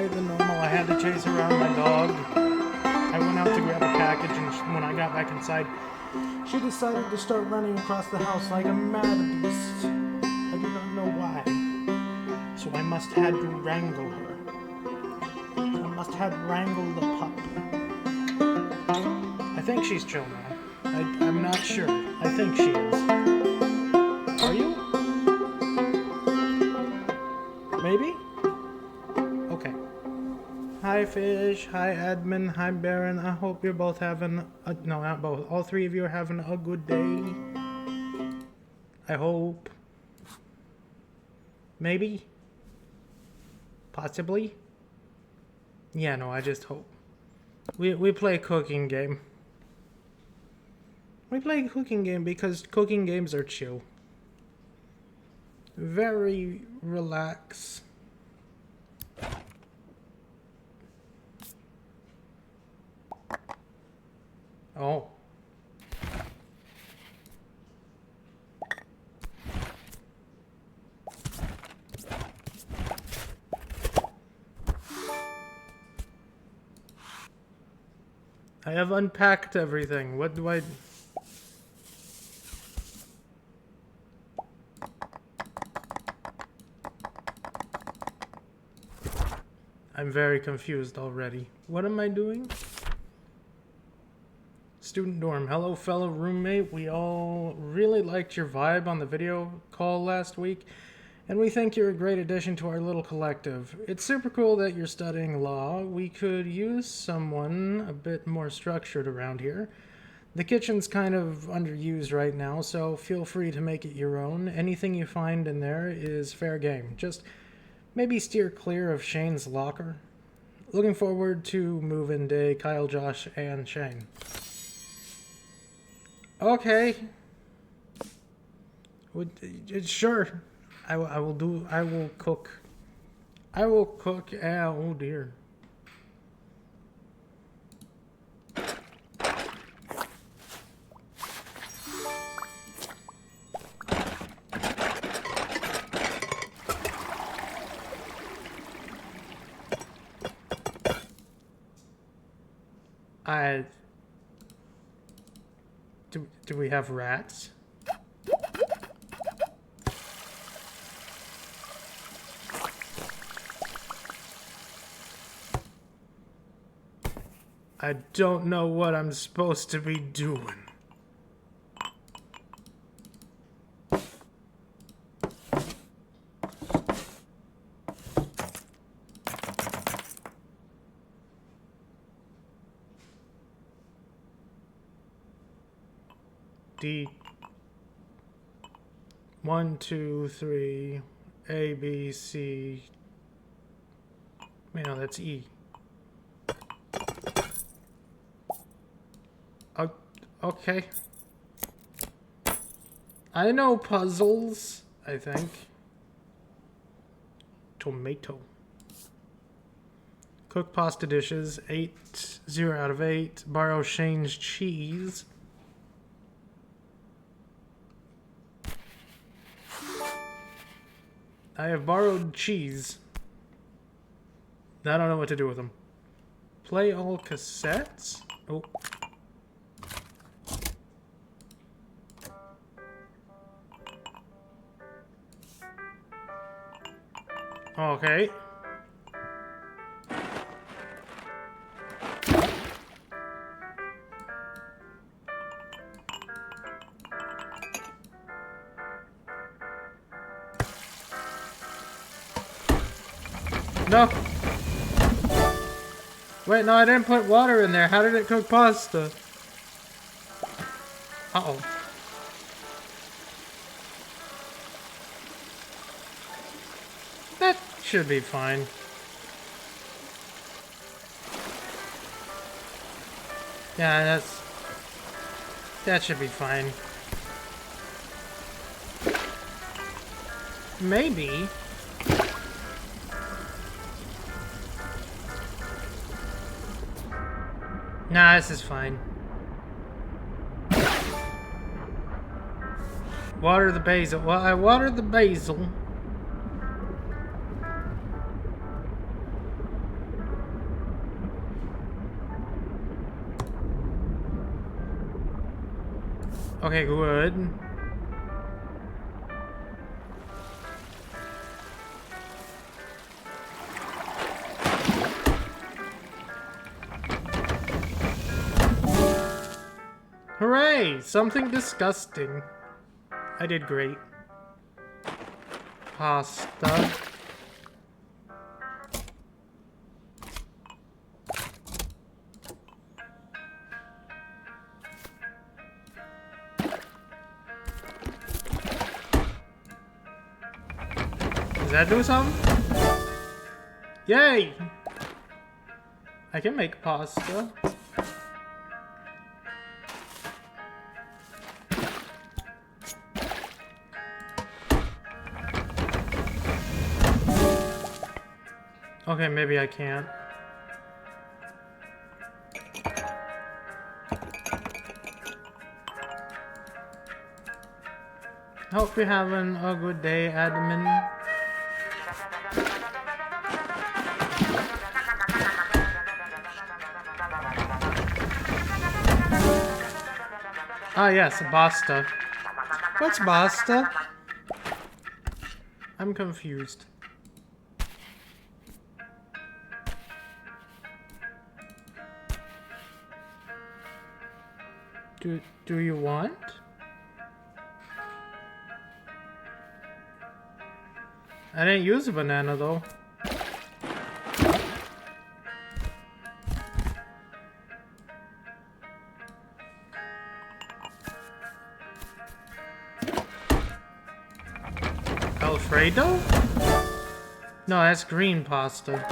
quiet than normal. I had to chase around my dog. I went out to grab a package, and when I got back inside, she decided to start running across the house like a mad beast. I do not know why. So I must had to wrangle her. I must had wrangled the pup. I think she's chill now. I'm not sure. I think she is. Are you? Maybe? Okay. Hi Fish, hi Admin, hi Baron. I hope you're both having no, not both. All three of you are having a good day. I hope. Maybe? Possibly? Yeah, no, I just hope. We play a cooking game. We play a cooking game because cooking games are chill. Very relax. Oh. I have unpacked everything. What do I... I'm very confused already. What am I doing? Student dorm. Hello, fellow roommate. We all really liked your vibe on the video call last week, and we think you're a great addition to our little collective. It's super cool that you're studying law. We could use someone a bit more structured around here. The kitchen's kind of underused right now, so feel free to make it your own. Anything you find in there is fair game. Just maybe steer clear of Shane's locker. Looking forward to move-in day, Kyle, Josh, and Shane. Okay. Sure. I will cook. I will cook. Oh dear. Do we have rats? I don't know what I'm supposed to be doing. D. 1, 2, 3, A, B, C. Wait, no, that's E. Okay. I know puzzles, I think. Tomato. Cook pasta dishes. 8, 0 out of 8. Borrow Shane's cheese. I have borrowed cheese. I don't know what to do with them. Play all cassettes? Oh. Okay. No. Wait, no, I didn't put water in there. How did it cook pasta? Uh-oh. That should be fine. Yeah, that should be fine. Maybe. Nah, this is fine. Water the basil. Well, I watered the basil. Okay, good. Hooray! Something disgusting. I did great. Pasta. Does that do something? Yay! I can make pasta. Okay, maybe I can't. Hope you're having a good day, admin. Ah, yes, basta. What's basta? I'm confused. Do you want? I didn't use a banana though. Alfredo? No, that's green pasta.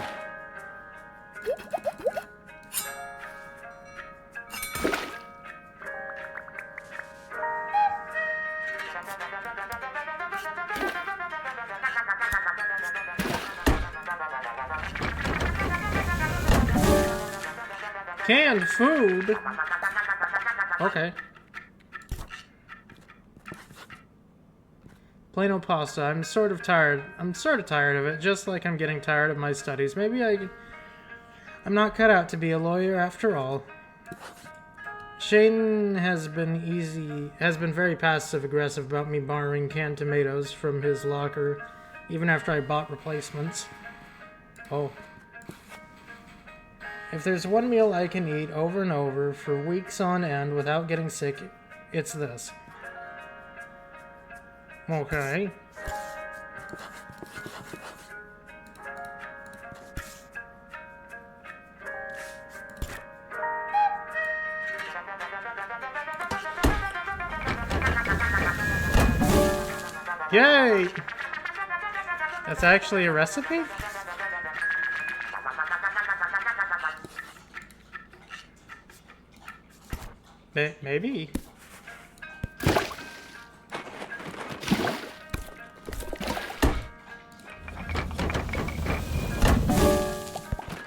Canned food? Okay. Plain old pasta. I'm sort of tired. I'm sort of tired of it, just like I'm getting tired of my studies. Maybe I'm not cut out to be a lawyer after all. Shane has been very passive aggressive about me borrowing canned tomatoes from his locker, even after I bought replacements. Oh. If there's one meal I can eat over and over for weeks on end without getting sick, it's this. Okay. Yay! That's actually a recipe? Maybe.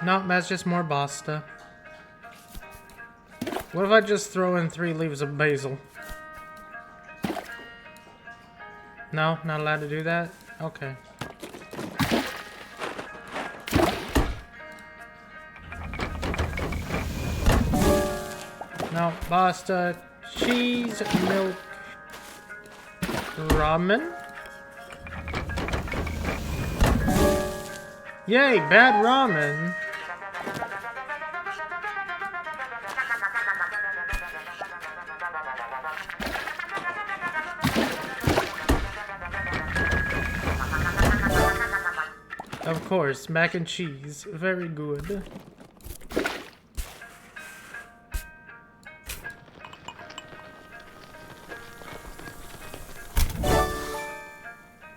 No, that's just more pasta. What if I just throw in 3 leaves of basil? No, not allowed to do that? Okay. No, pasta, cheese, milk, ramen. Yay, bad ramen. Of course, mac and cheese. Very good.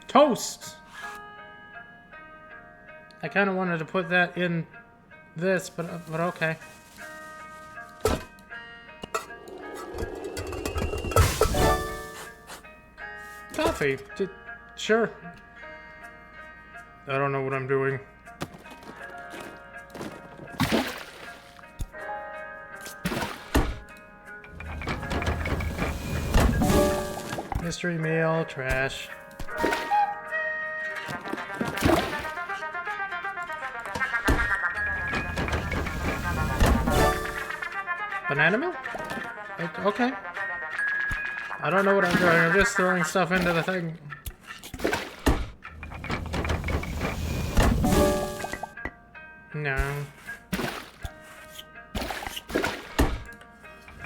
Toast! I kind of wanted to put that in this, but okay. Coffee. Sure. I don't know what I'm doing. Mystery meal, trash. Banana milk? Okay. I don't know what I'm doing. I'm just throwing stuff into the thing. No.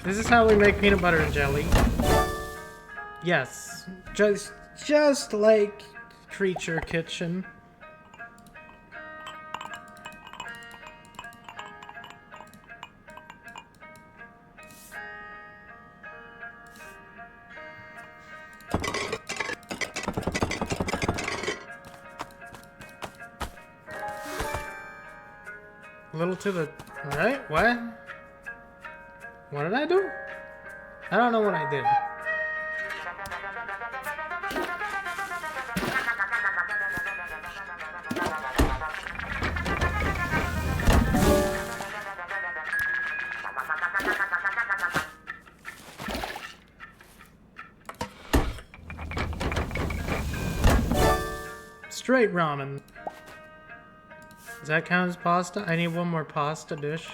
This is how we make peanut butter and jelly. Yes. Just like Creature Kitchen. A little to the right? What? What did I do? I don't know what I did. Straight ramen. Does that count as pasta? I need one more pasta dish.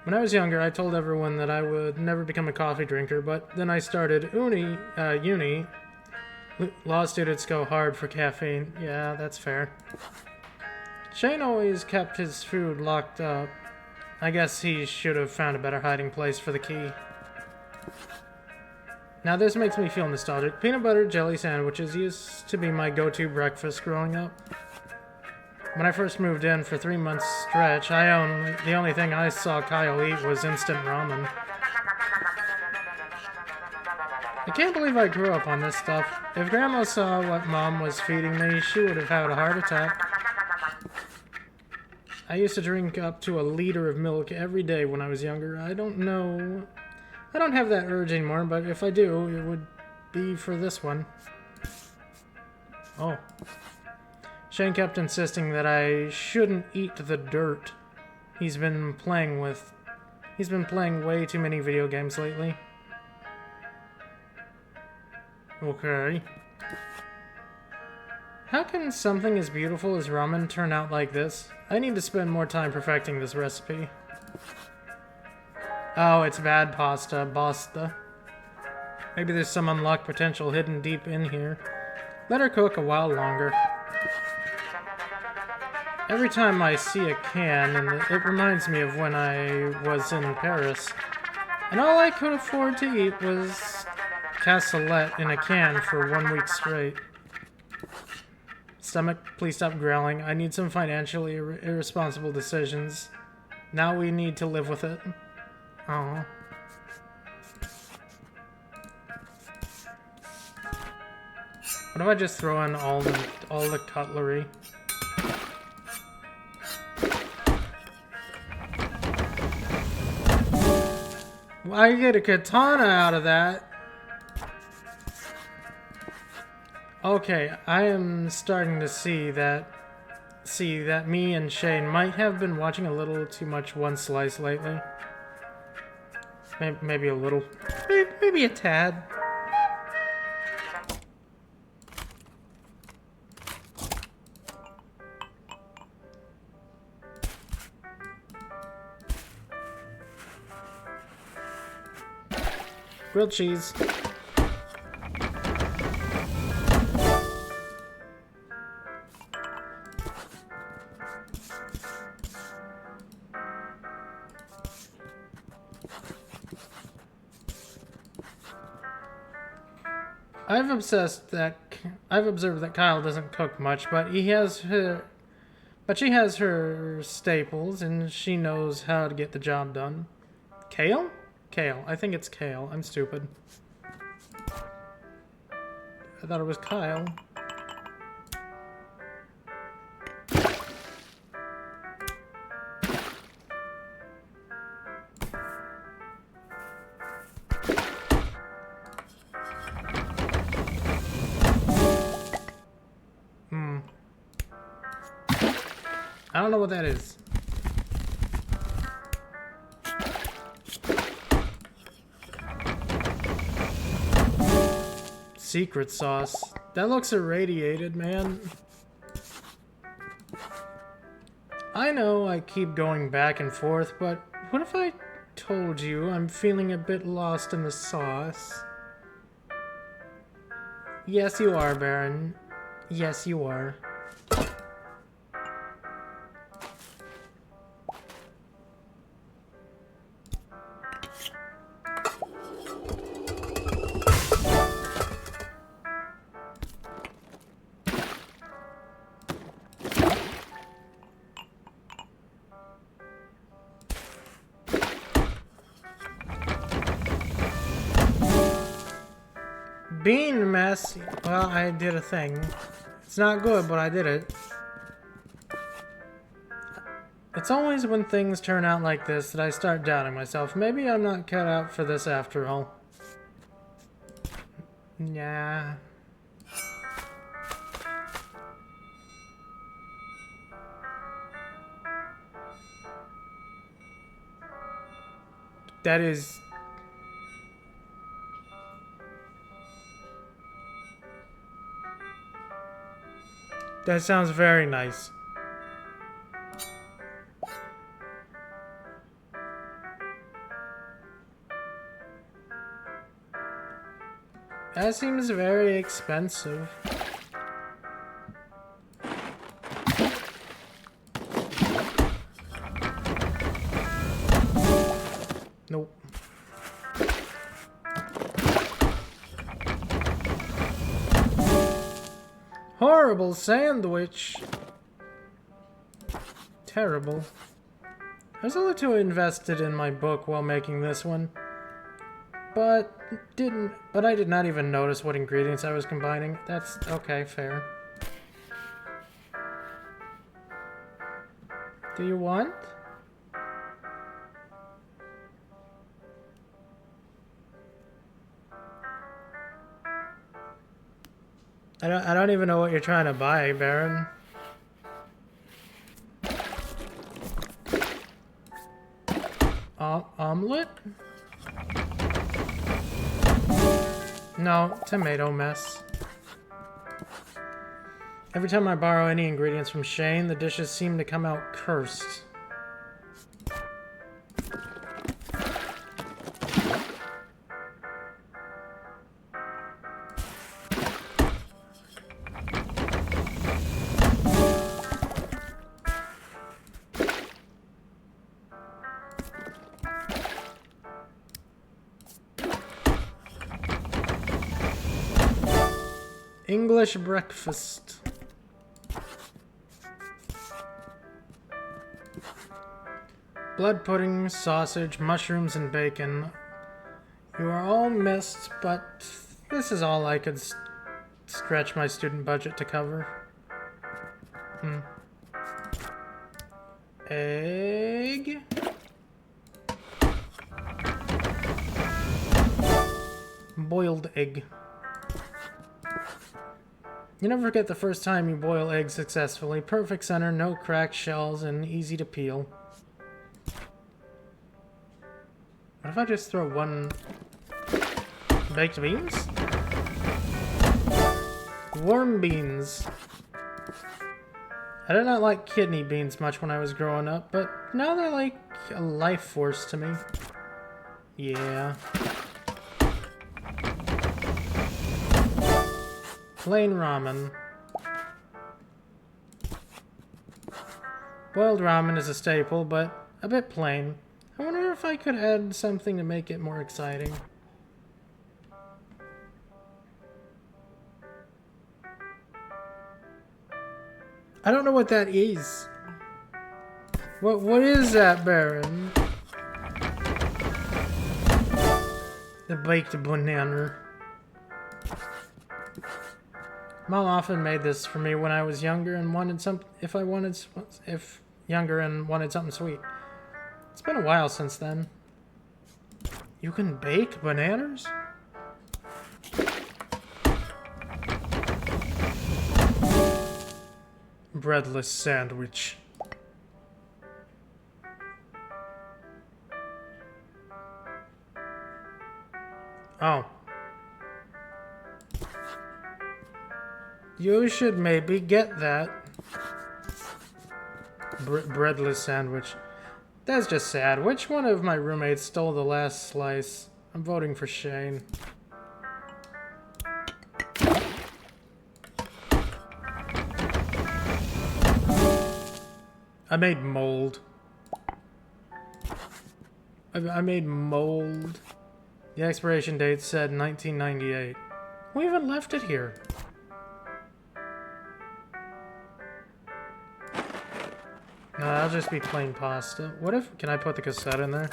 When I was younger, I told everyone that I would never become a coffee drinker, but then I started uni. Law students go hard for caffeine. Yeah, that's fair. Shane always kept his food locked up. I guess he should have found a better hiding place for the key. Now this makes me feel nostalgic. Peanut butter jelly sandwiches used to be my go-to breakfast growing up. When I first moved in for 3 months stretch, the only thing I saw Kyle eat was instant ramen. I can't believe I grew up on this stuff. If Grandma saw what Mom was feeding me, she would have had a heart attack. I used to drink up to a liter of milk every day when I was younger. I don't have that urge anymore, but if I do, it would be for this one. Oh. Shane kept insisting that I shouldn't eat the dirt. He's been playing way too many video games lately. Okay. How can something as beautiful as ramen turn out like this? I need to spend more time perfecting this recipe. Oh, it's bad pasta. Maybe there's some unlocked potential hidden deep in here. Let her cook a while longer. Every time I see a can, and it reminds me of when I was in Paris, and all I could afford to eat was cassoulet in a can for 1 week straight. Stomach, please stop growling. I need some financially irresponsible decisions. Now we need to live with it. Oh. What if I just throw in all the cutlery? I get a katana out of that. Okay, I am starting to see that me and Shane might have been watching a little too much One Slice lately. Maybe a little. Maybe a tad. Grilled cheese. I've observed that Kyle doesn't cook much, but she has her staples and she knows how to get the job done. Kale? Kale. I think it's kale. I'm stupid. I thought it was Kyle. I don't know what that is. Secret sauce. That looks irradiated, man. I know I keep going back and forth, but what if I told you, I'm feeling a bit lost in the sauce. Yes, you are, Baron. Yes, you are. Bean mess. Well, I did a thing. It's not good, but I did it. It's always when things turn out like this that I start doubting myself. Maybe I'm not cut out for this after all. Nah. That is... That sounds very nice. That seems very expensive. Nope. Horrible sandwich. Terrible. I was a little too invested in my book while making this one. But I did not even notice what ingredients I was combining. That's okay, fair. Do you want? I don't even know what you're trying to buy, Baron. Omelet? No, tomato mess. Every time I borrow any ingredients from Shane, the dishes seem to come out cursed. English breakfast. Blood pudding, sausage, mushrooms, and bacon. You are all missed, but this is all I could stretch my student budget to cover. Egg. Boiled egg. You never forget the first time you boil eggs successfully. Perfect center, no cracked shells, and easy to peel. What if I just throw one... baked beans? Warm beans. I did not like kidney beans much when I was growing up, but now they're like a life force to me. Yeah. Plain ramen. Boiled ramen is a staple, but a bit plain. I wonder if I could add something to make it more exciting. I don't know what that is. What is that, Baron? The baked banana. Mom often made this for me when I was younger and wanted something sweet. It's been a while since then. You can bake bananas? Breadless sandwich. Oh. You should maybe get that. Breadless sandwich. That's just sad. Which one of my roommates stole the last slice? I'm voting for Shane. I made mold. I made mold. The expiration date said 1998. We even left it here. No, that'll just be plain pasta. What if... Can I put the cassette in there?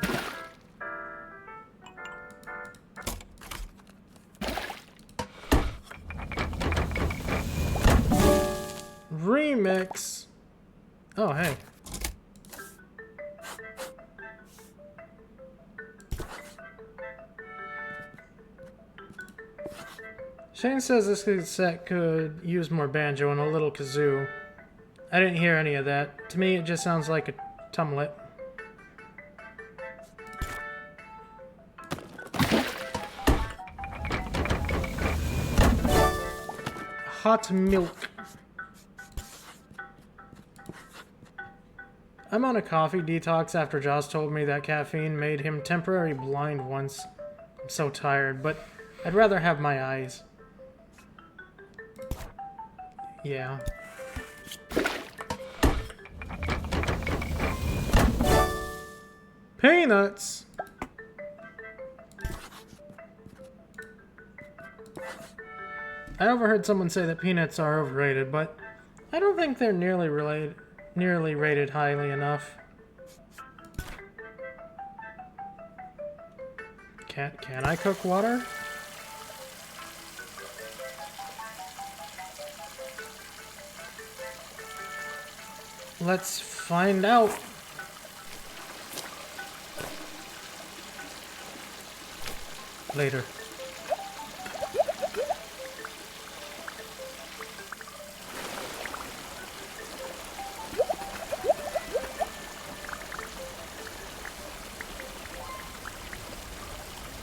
Remix! Oh, hey. Shane says this cassette could use more banjo and a little kazoo. I didn't hear any of that. To me, it just sounds like a tumlet. Hot milk. I'm on a coffee detox after Josh told me that caffeine made him temporarily blind once. I'm so tired, but I'd rather have my eyes. Yeah. Peanuts! I overheard someone say that peanuts are overrated, but I don't think they're nearly rated highly enough. Can I cook water? Let's find out. Later.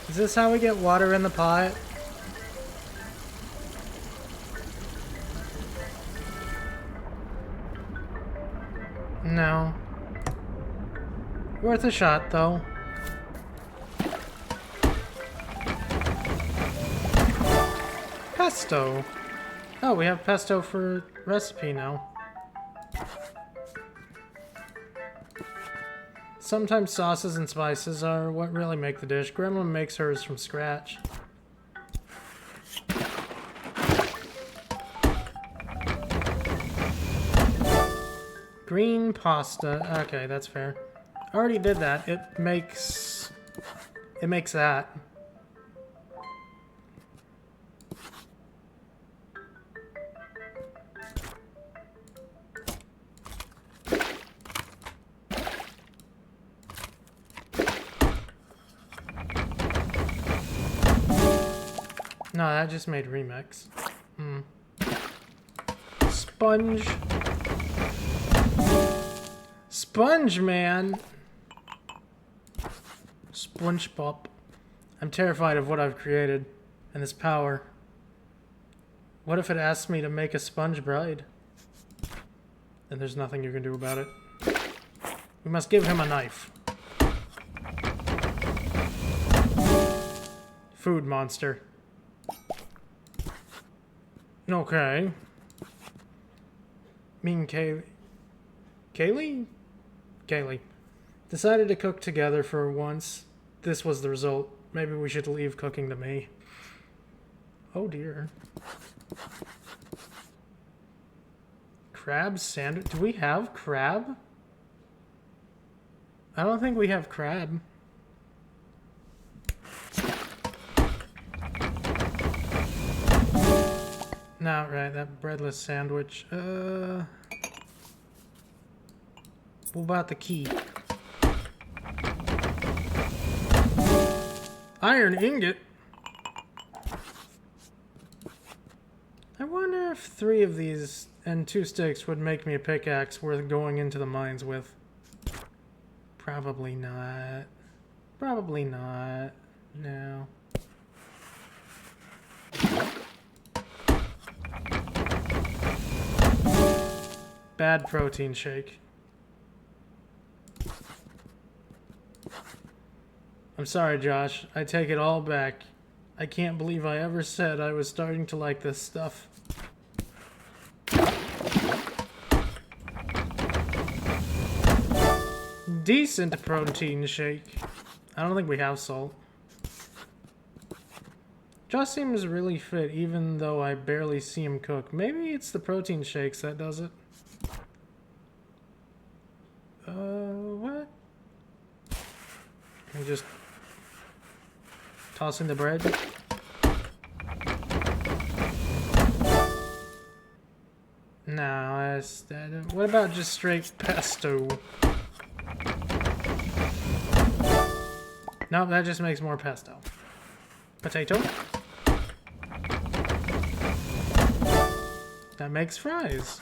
Is this how we get water in the pot? No. Worth a shot, though. Pesto. Oh, we have pesto for recipe now. Sometimes sauces and spices are what really make the dish. Grandma makes hers from scratch. Green pasta. Okay, that's fair. I already did that. It makes that. No, that just made remix. Sponge. Sponge, man. SpongeBob. I'm terrified of what I've created and its power. What if it asks me to make a sponge bride? And there's nothing you can do about it. We must give him a knife. Food monster. Okay. Me and Kaylee decided to cook together for once. This was the result. Maybe we should leave cooking to me. Oh dear. Crab sandwich? Do we have crab? I don't think we have crab. No, right, that breadless sandwich. What about the key? Iron ingot? I wonder if 3 of these and 2 sticks would make me a pickaxe worth going into the mines with. Probably not. Probably not. No. Bad protein shake. I'm sorry, Josh. I take it all back. I can't believe I ever said I was starting to like this stuff. Decent protein shake. I don't think we have salt. Josh seems really fit, even though I barely see him cook. Maybe it's the protein shakes that does it. What? Can we just toss in the bread? No, what about just straight pesto? No, that just makes more pesto. Potato? That makes fries.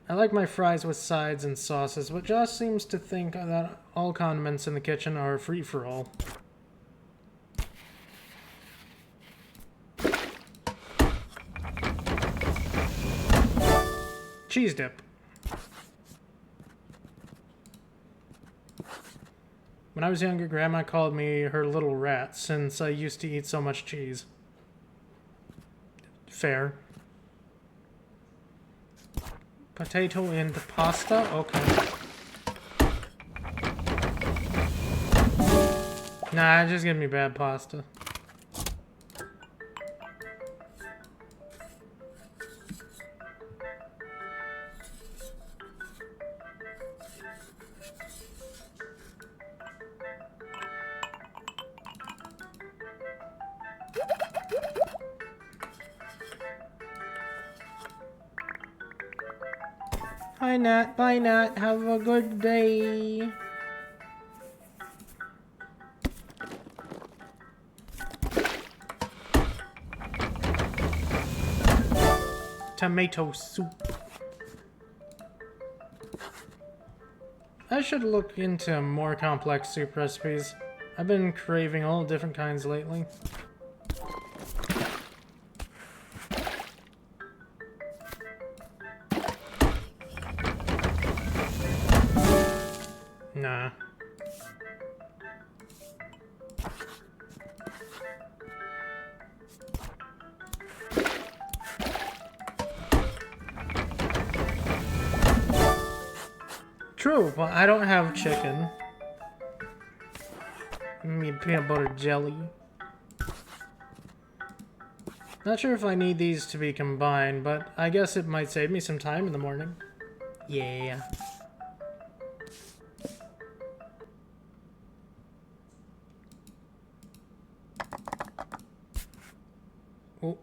I like my fries with sides and sauces, but Josh seems to think that all condiments in the kitchen are free-for-all. Cheese dip. When I was younger, Grandma called me her little rat since I used to eat so much cheese. Fair. Potato and pasta? Okay. Nah, just give me bad pasta. Hi, Nat. Bye, Nat. Have a good day. Tomato soup. I should look into more complex soup recipes. I've been craving all different kinds lately. Nah. True, but I don't have chicken. I need peanut butter jelly. Not sure if I need these to be combined, but I guess it might save me some time in the morning. Yeah. Oh.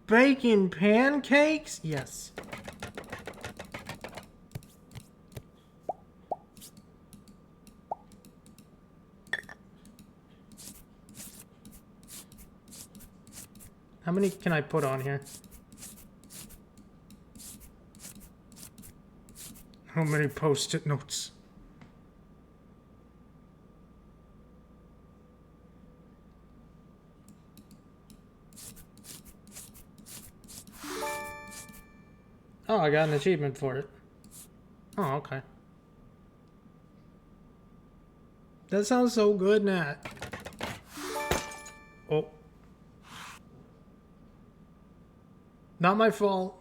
Bacon pancakes? Yes. How many can I put on here? How many post-it notes? Oh, I got an achievement for it. Oh, okay. That sounds so good, Nat. Oh. Not my fault.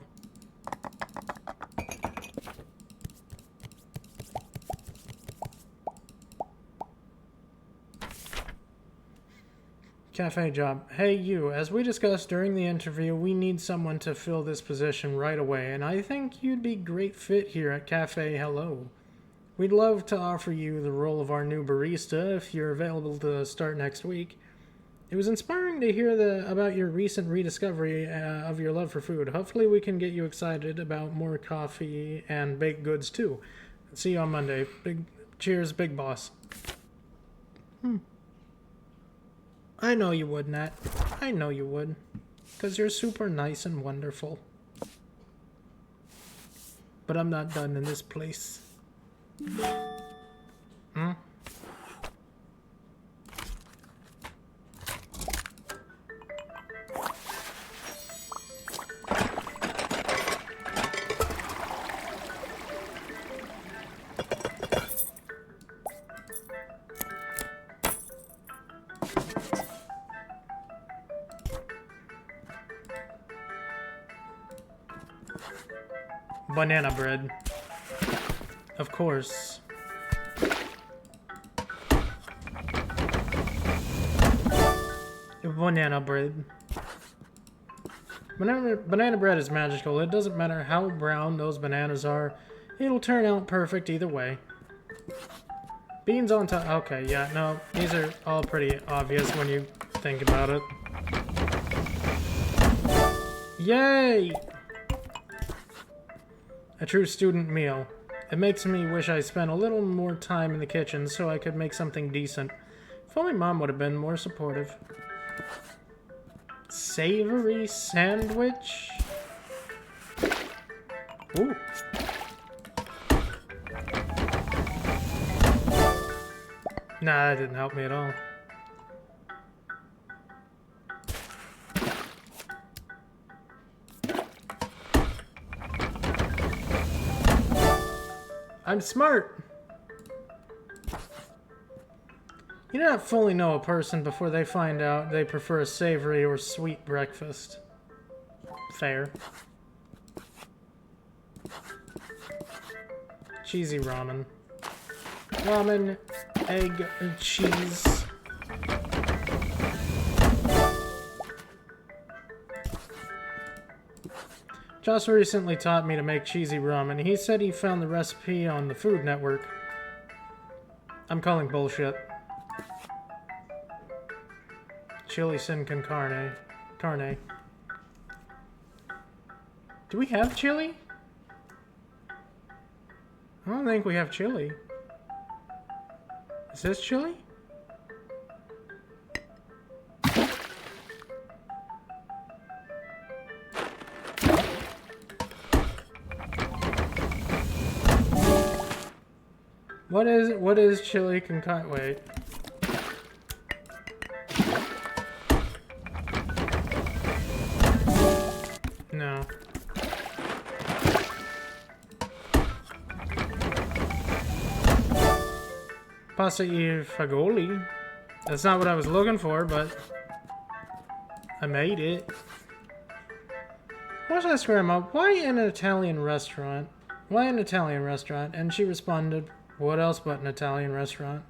Cafe job. Hey you, as we discussed during the interview, we need someone to fill this position right away, and I think you'd be great fit here at Cafe Hello. We'd love to offer you the role of our new barista if you're available to start next week. It was inspiring to hear about your recent rediscovery of your love for food. Hopefully we can get you excited about more coffee and baked goods too. See you on Monday. Cheers, Big Boss. I know you would, Nat. I know you would. 'Cause you're super nice and wonderful. But I'm not done in this place. Banana bread. Of course. Banana bread. Banana bread is magical. It doesn't matter how brown those bananas are. It'll turn out perfect either way. Beans on top. Okay, yeah, no. These are all pretty obvious when you think about it. Yay! A true student meal. It makes me wish I spent a little more time in the kitchen so I could make something decent. If only Mom would have been more supportive. Savory sandwich? Ooh. Nah, that didn't help me at all. I'm smart! You do not fully know a person before they find out they prefer a savory or sweet breakfast. Fair. Cheesy ramen. Ramen, egg, and cheese. Josh recently taught me to make cheesy ramen. He said he found the recipe on the Food Network. I'm calling bullshit. Chili sin con carne. Carne. Do we have chili? I don't think we have chili. Is this chili? What is chili con carne? Wait. No. Pasta e fagioli. That's not what I was looking for, but I made it. What asked Grandma, why an Italian restaurant? Why an Italian restaurant? And she responded, what else but an Italian restaurant?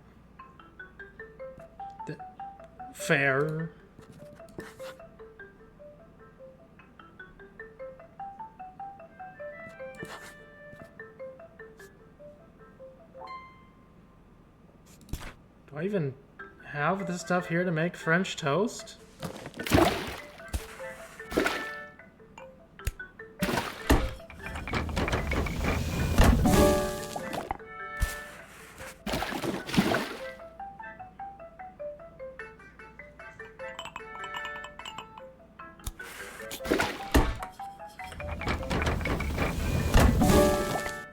Fair. Do I even have the stuff here to make French toast?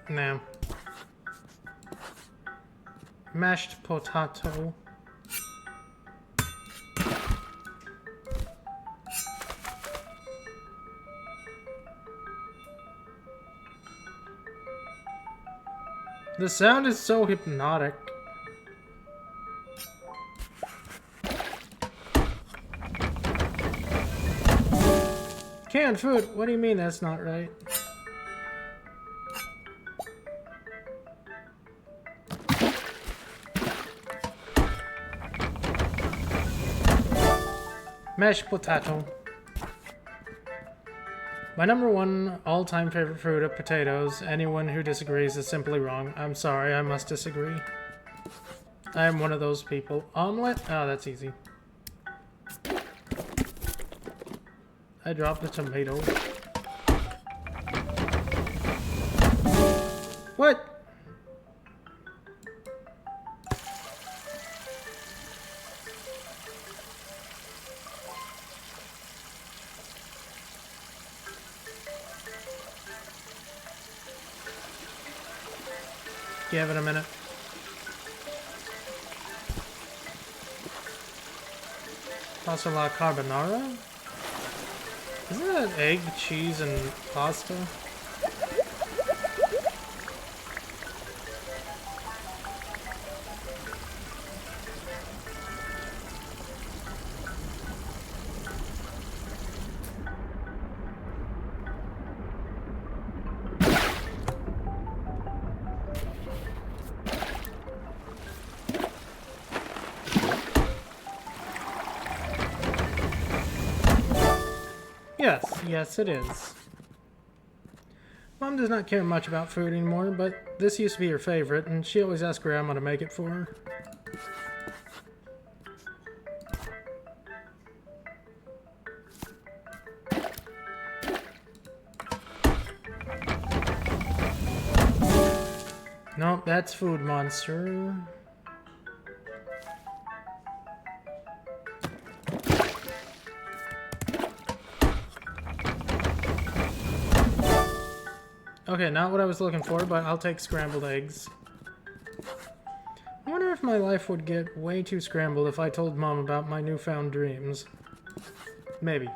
No. Mashed potato. The sound is so hypnotic. Canned food? What do you mean that's not right? Mashed potato. My number one all-time favorite fruit of potatoes. Anyone who disagrees is simply wrong. I'm sorry, I must disagree. I am one of those people. Omelet? Oh, that's easy. I dropped the tomato. What? Give it a minute. Pasta alla carbonara? Isn't that egg, cheese, and pasta? Yes, it is. Mom does not care much about food anymore, but this used to be her favorite, and she always asked Grandma to make it for her. Nope, that's Food Monster. Okay, not what I was looking for, but I'll take scrambled eggs. I wonder if my life would get way too scrambled if I told Mom about my newfound dreams. Maybe.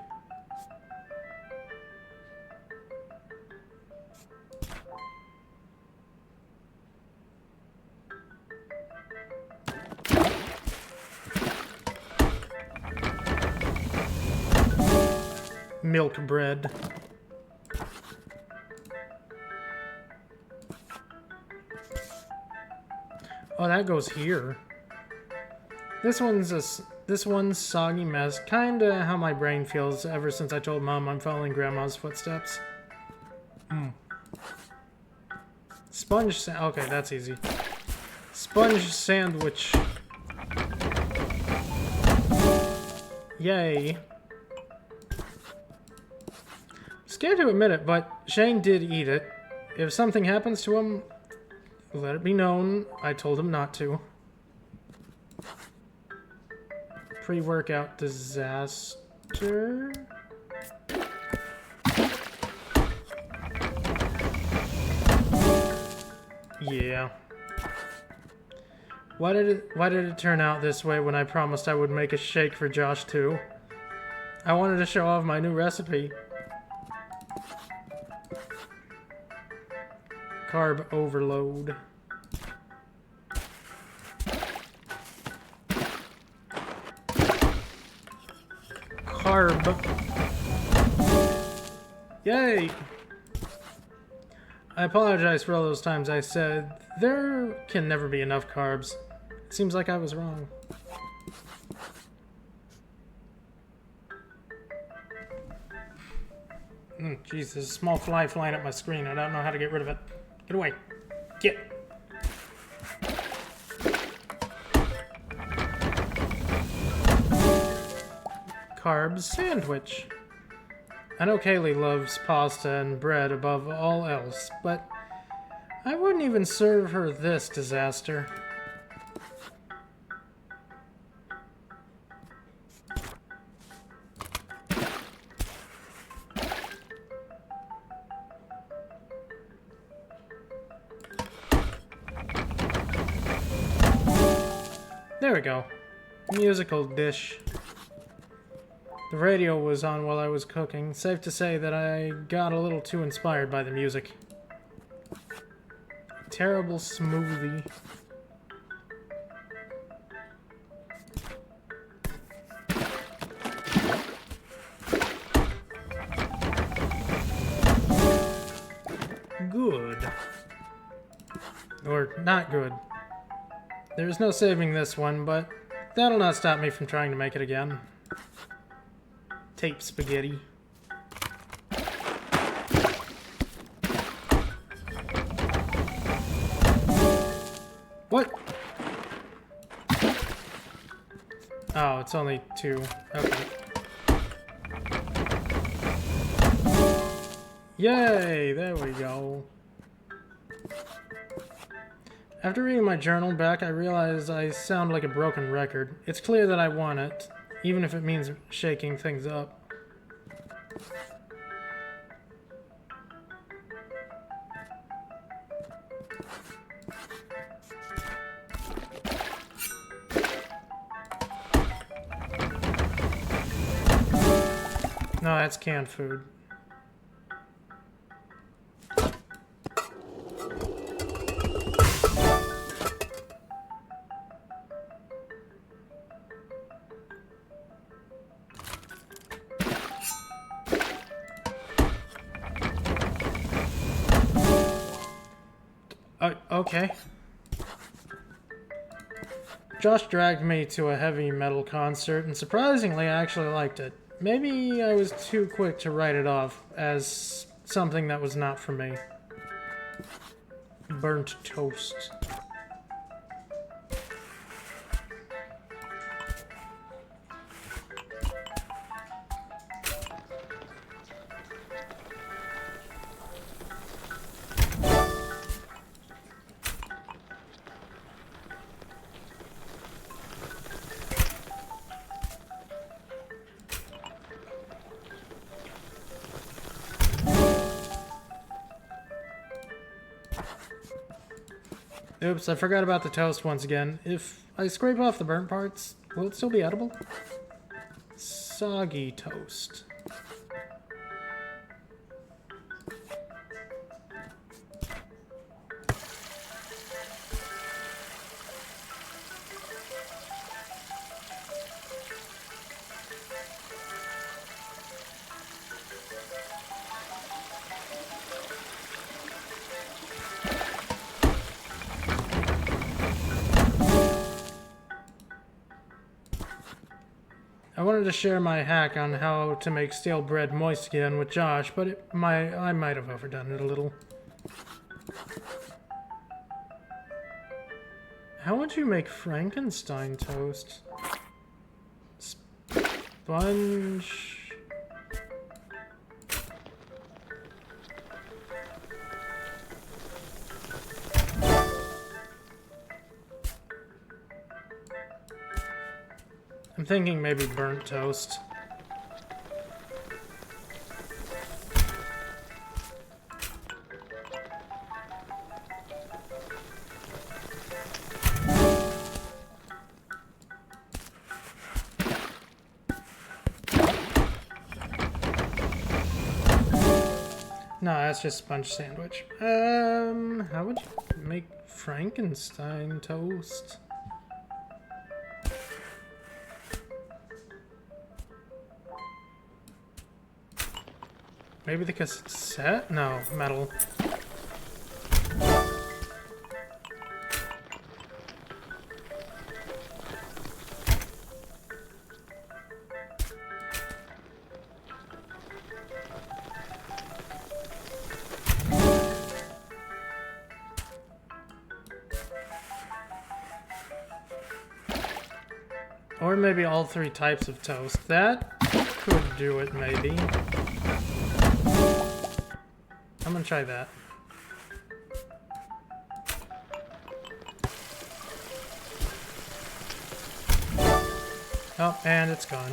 Milk bread. Oh, that goes here. This one's soggy mess. Kinda how my brain feels ever since I told Mom I'm following Grandma's footsteps. Sponge okay, that's easy. Sponge sandwich. Yay. Scared to admit it, but Shane did eat it. If something happens to him, let it be known I told him not to. Pre-workout disaster. Yeah. Why did it turn out this way when I promised I would make a shake for Josh too? I wanted to show off my new recipe. Carb overload. Carb. Yay! I apologize for all those times I said there can never be enough carbs. It seems like I was wrong. Jeez, there's a small fly flying up my screen. I don't know how to get rid of it. Get away. Get. Carb sandwich. I know Kaylee loves pasta and bread above all else, but I wouldn't even serve her this disaster. There we go. Musical dish. The radio was on while I was cooking. Safe to say that I got a little too inspired by the music. Terrible smoothie. Good. Or not good. There's no saving this one, but that'll not stop me from trying to make it again. Tape spaghetti. What? Oh, it's only 2. Okay. Yay! There we go. After reading my journal back, I realized I sound like a broken record. It's clear that I want it, even if it means shaking things up. No, that's canned food. Okay. Josh dragged me to a heavy metal concert, and surprisingly, I actually liked it. Maybe I was too quick to write it off as something that was not for me. Burnt toast. Oops, I forgot about the toast once again. If I scrape off the burnt parts, will it still be edible? Soggy toast. I wanted to share my hack on how to make stale bread moist again with Josh, but I might have overdone it a little. How would you make Frankenstein toast? Sponge... I'm thinking maybe burnt toast. No, that's just sponge sandwich. How would you make Frankenstein toast? Maybe the cassette? No, metal. Or maybe all three types of toast. That could do it, maybe. I'm gonna try that. Oh, and it's gone.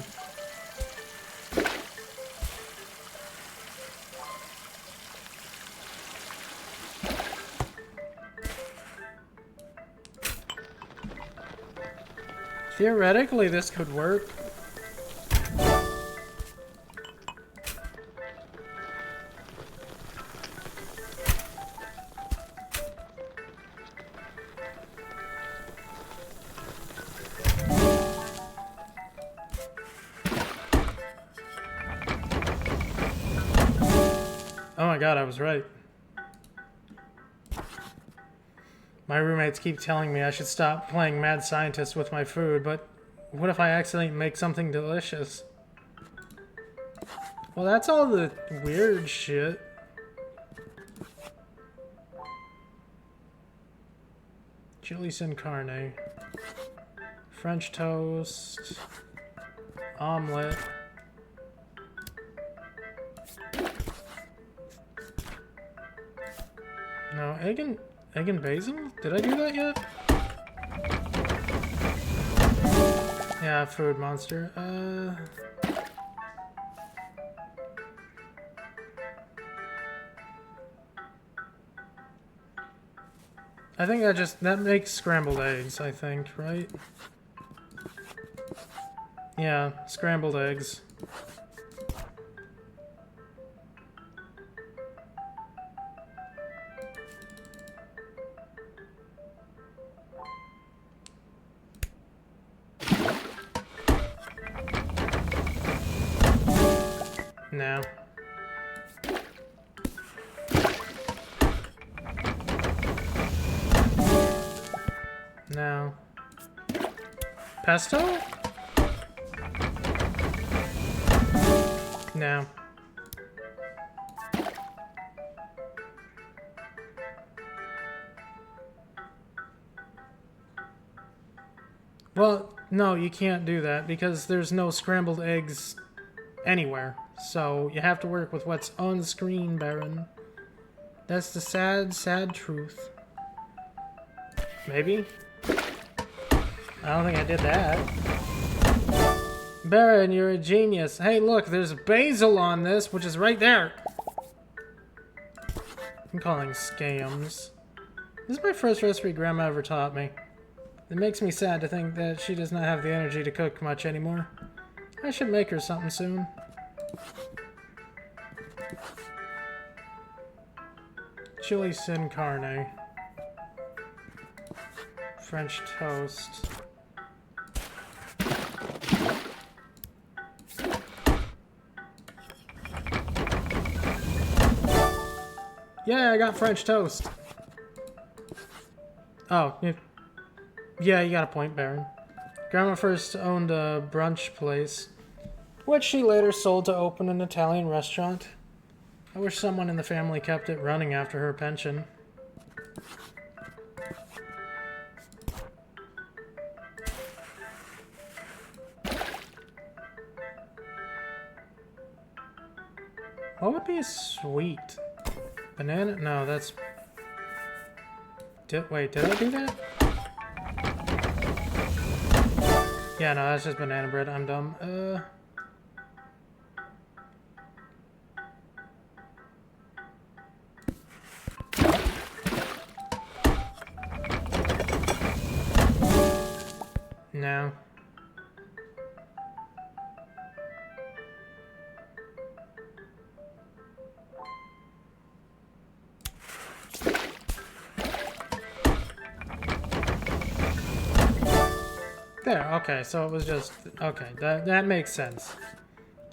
Theoretically, this could work. Oh my god, I was right. My roommates keep telling me I should stop playing mad scientist with my food, but what if I accidentally make something delicious? Well, that's all the weird shit. Chili sin carne. French toast. Omelet. No, egg and basil? Did I do that yet? Yeah, food monster. I think that makes scrambled eggs, I think, right? Yeah, scrambled eggs. No. No. Pesto? No. Well, no, you can't do that because there's no scrambled eggs anywhere. So you have to work with what's on screen, Baron. That's the sad, sad truth. Maybe? I don't think I did that. Baron, you're a genius. Hey, look, there's basil on this, which is right there. I'm calling scams. This is my first recipe Grandma ever taught me. It makes me sad to think that she does not have the energy to cook much anymore. I should make her something soon. Chili sin carne. French toast. Yeah, I got French toast. Oh, yeah, you got a point, Baron. Grandma first owned a brunch place, which she later sold to open an Italian restaurant. I wish someone in the family kept it running after her pension. What would be sweet? Banana? No, that's... Wait, did I do that? Yeah, no, that's just banana bread. I'm dumb. No. There, okay, so it was just... Okay, that makes sense.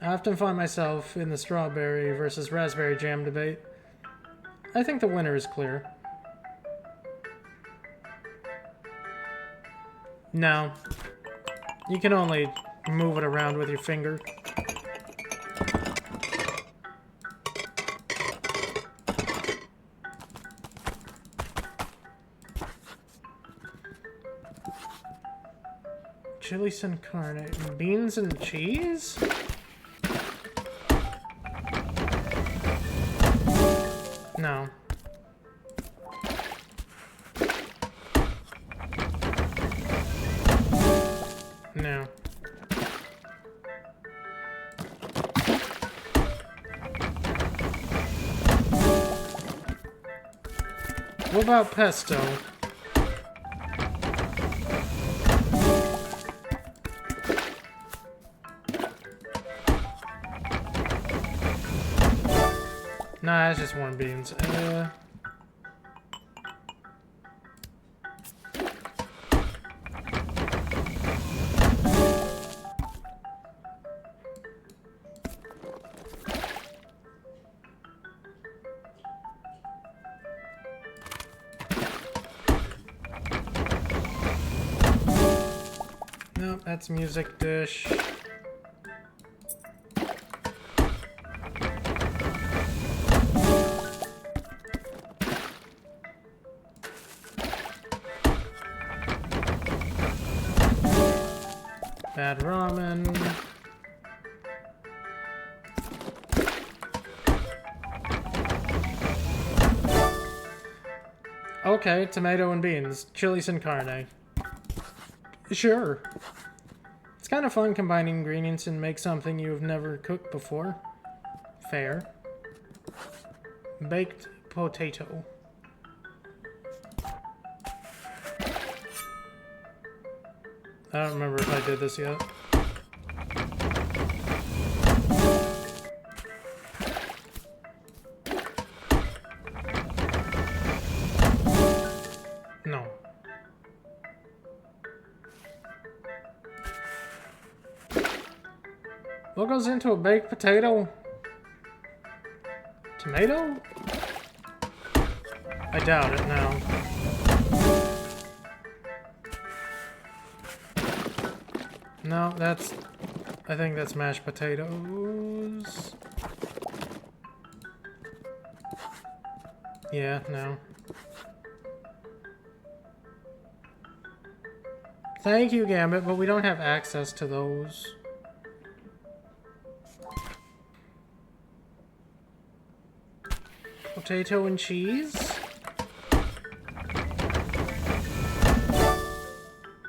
I often find myself in the strawberry versus raspberry jam debate. I think the winner is clear. No. You can only move it around with your finger. Chili sin carne. Beans and cheese? No. No. What about pesto? Nah, that's just warm beans. Nope, that's music dish. Bad ramen. Okay, tomato and beans. Chili sin carne. Sure. It's kind of fun combining ingredients and make something you've never cooked before. Fair. Baked potato. I don't remember if I did this yet. No. What goes into a baked potato? Tomato? I doubt it now. No, that's I think that's mashed potatoes. Yeah, no. Thank you, Gambit, but we don't have access to those. Potato and cheese?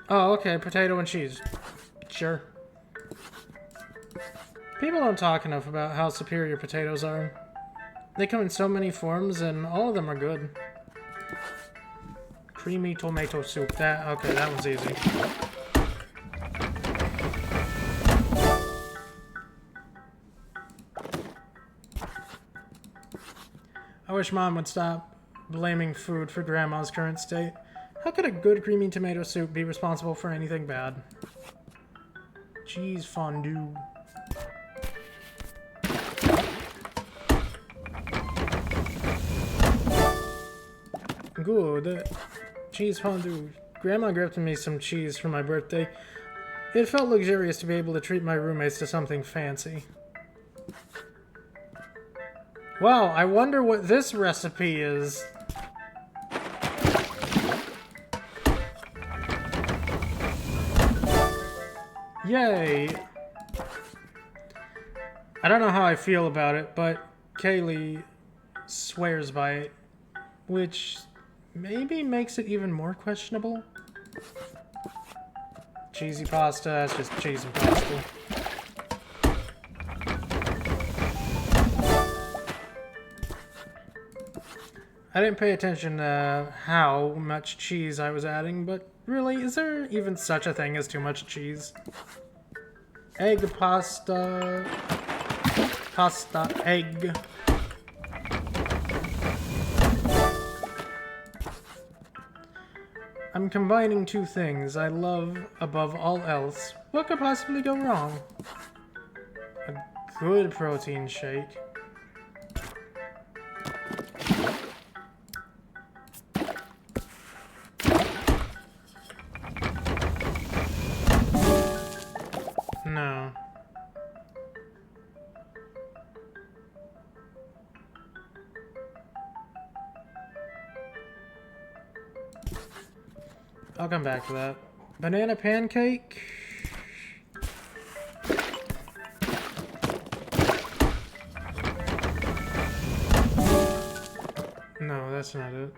Oh, okay, potato and cheese. Sure. People don't talk enough about how superior potatoes are. They come in so many forms, and all of them are good. Creamy tomato soup. Okay, that one's easy. I wish Mom would stop blaming food for Grandma's current state. How could a good creamy tomato soup be responsible for anything bad? Cheese fondue. Good. Cheese fondue. Grandma gifted me some cheese for my birthday. It felt luxurious to be able to treat my roommates to something fancy. Wow, I wonder what this recipe is. Yay! I don't know how I feel about it, but Kaylee swears by it, which maybe makes it even more questionable. Cheesy pasta, that's just cheese and pasta. I didn't pay attention to how much cheese I was adding, but really, is there even such a thing as too much cheese? Egg, pasta, egg. I'm combining two things I love above all else. What could possibly go wrong? A good protein shake. No. I'll come back to that. Banana pancake? No, that's not it.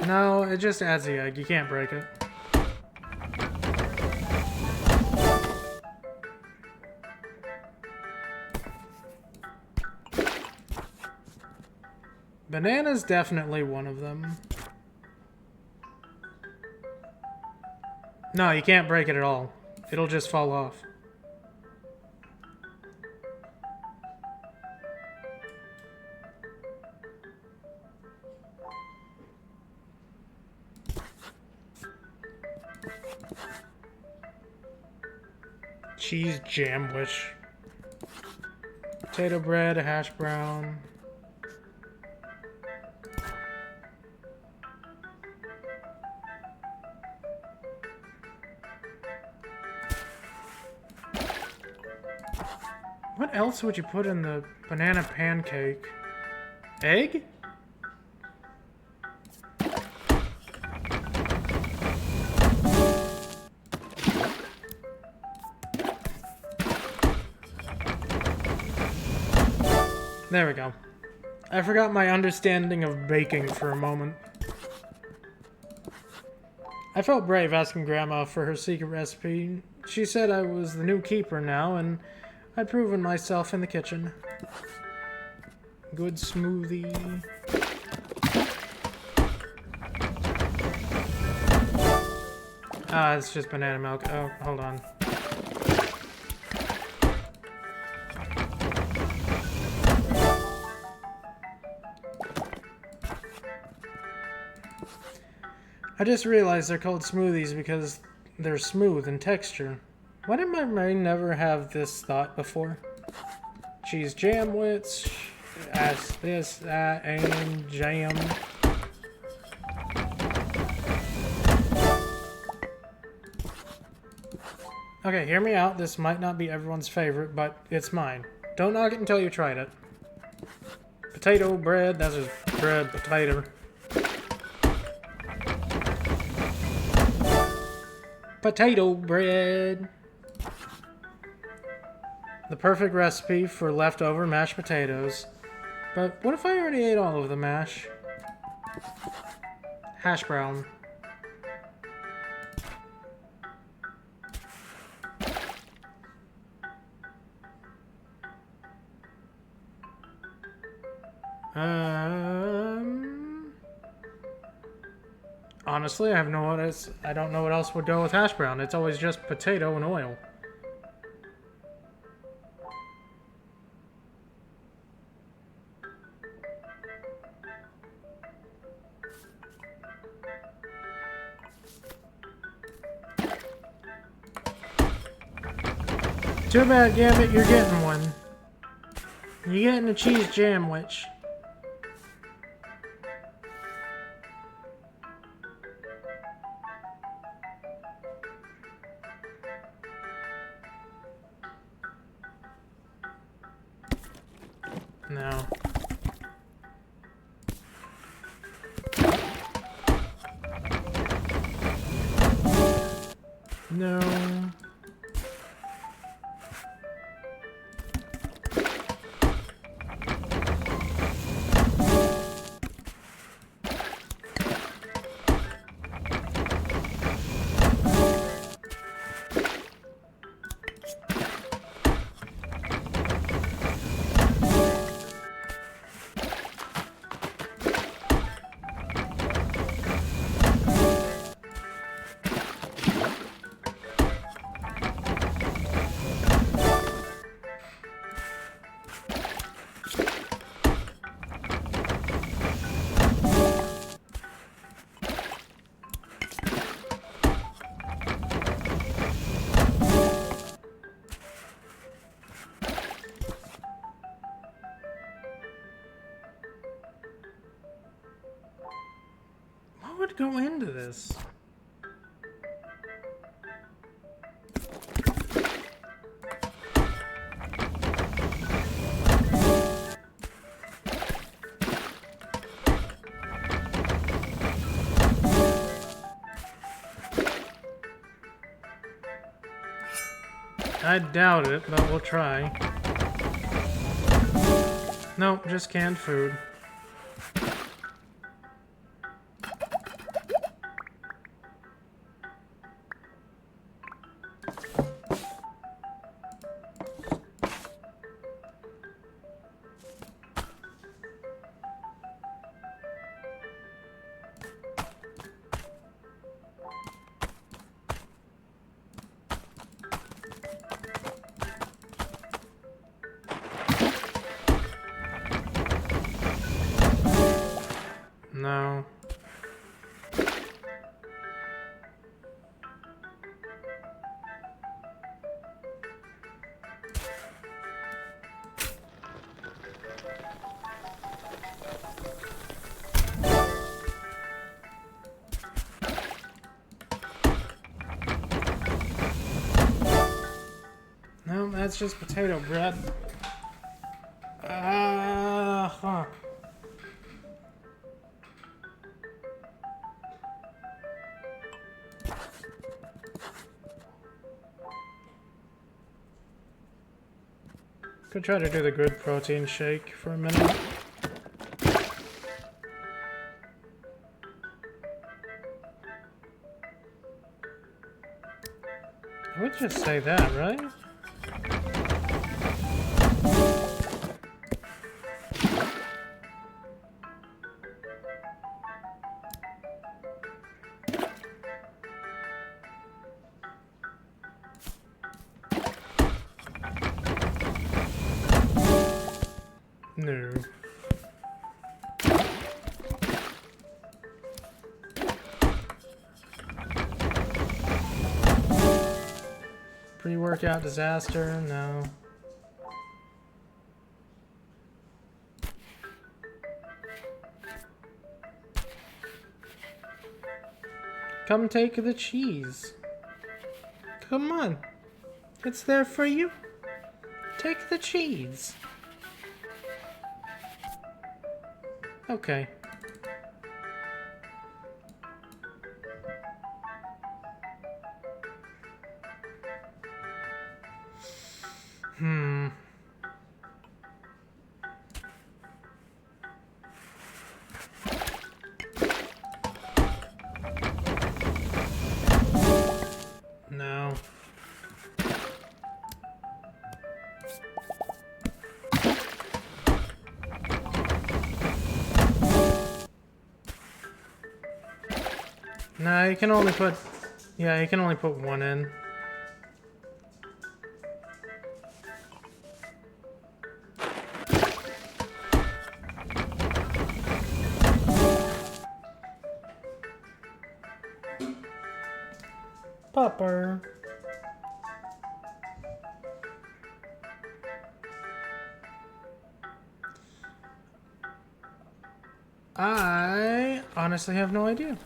No, it just adds the egg. You can't break it. Banana's definitely one of them. No, you can't break it at all. It'll just fall off. Cheese jamwish. Potato bread, hash brown. What else would you put in the banana pancake? Egg? There we go. I forgot my understanding of baking for a moment. I felt brave asking Grandma for her secret recipe. She said I was the new keeper now, and I'd proven myself in the kitchen. Good smoothie. Ah, it's just banana milk. Oh, hold on. I just realized they're called smoothies because they're smooth in texture. Why did my brain never have this thought before? Cheese jamwits, ask this, that, and jam. Okay, hear me out. This might not be everyone's favorite, but it's mine. Don't knock it until you tried it. Potato bread. That's just bread, potato. Potato bread. The perfect recipe for leftover mashed potatoes. But what if I already ate all of the mash? Hash brown. Honestly, I don't know what else would go with hash brown. It's always just potato and oil. Too bad, Gambit, you're getting one. You're getting a cheese jamwich. No. No. What would go into this? I doubt it, but we'll try. Nope, just canned food. No. No, that's just potato bread. Huh. Could try to do the good protein shake for a minute. I would just say that, right? No. Pre-workout disaster? No. Come take the cheese. Come on. It's there for you. Take the cheese. Okay. No. Nah, you can only put... Yeah, you can only put one in. Popper. I honestly have no idea.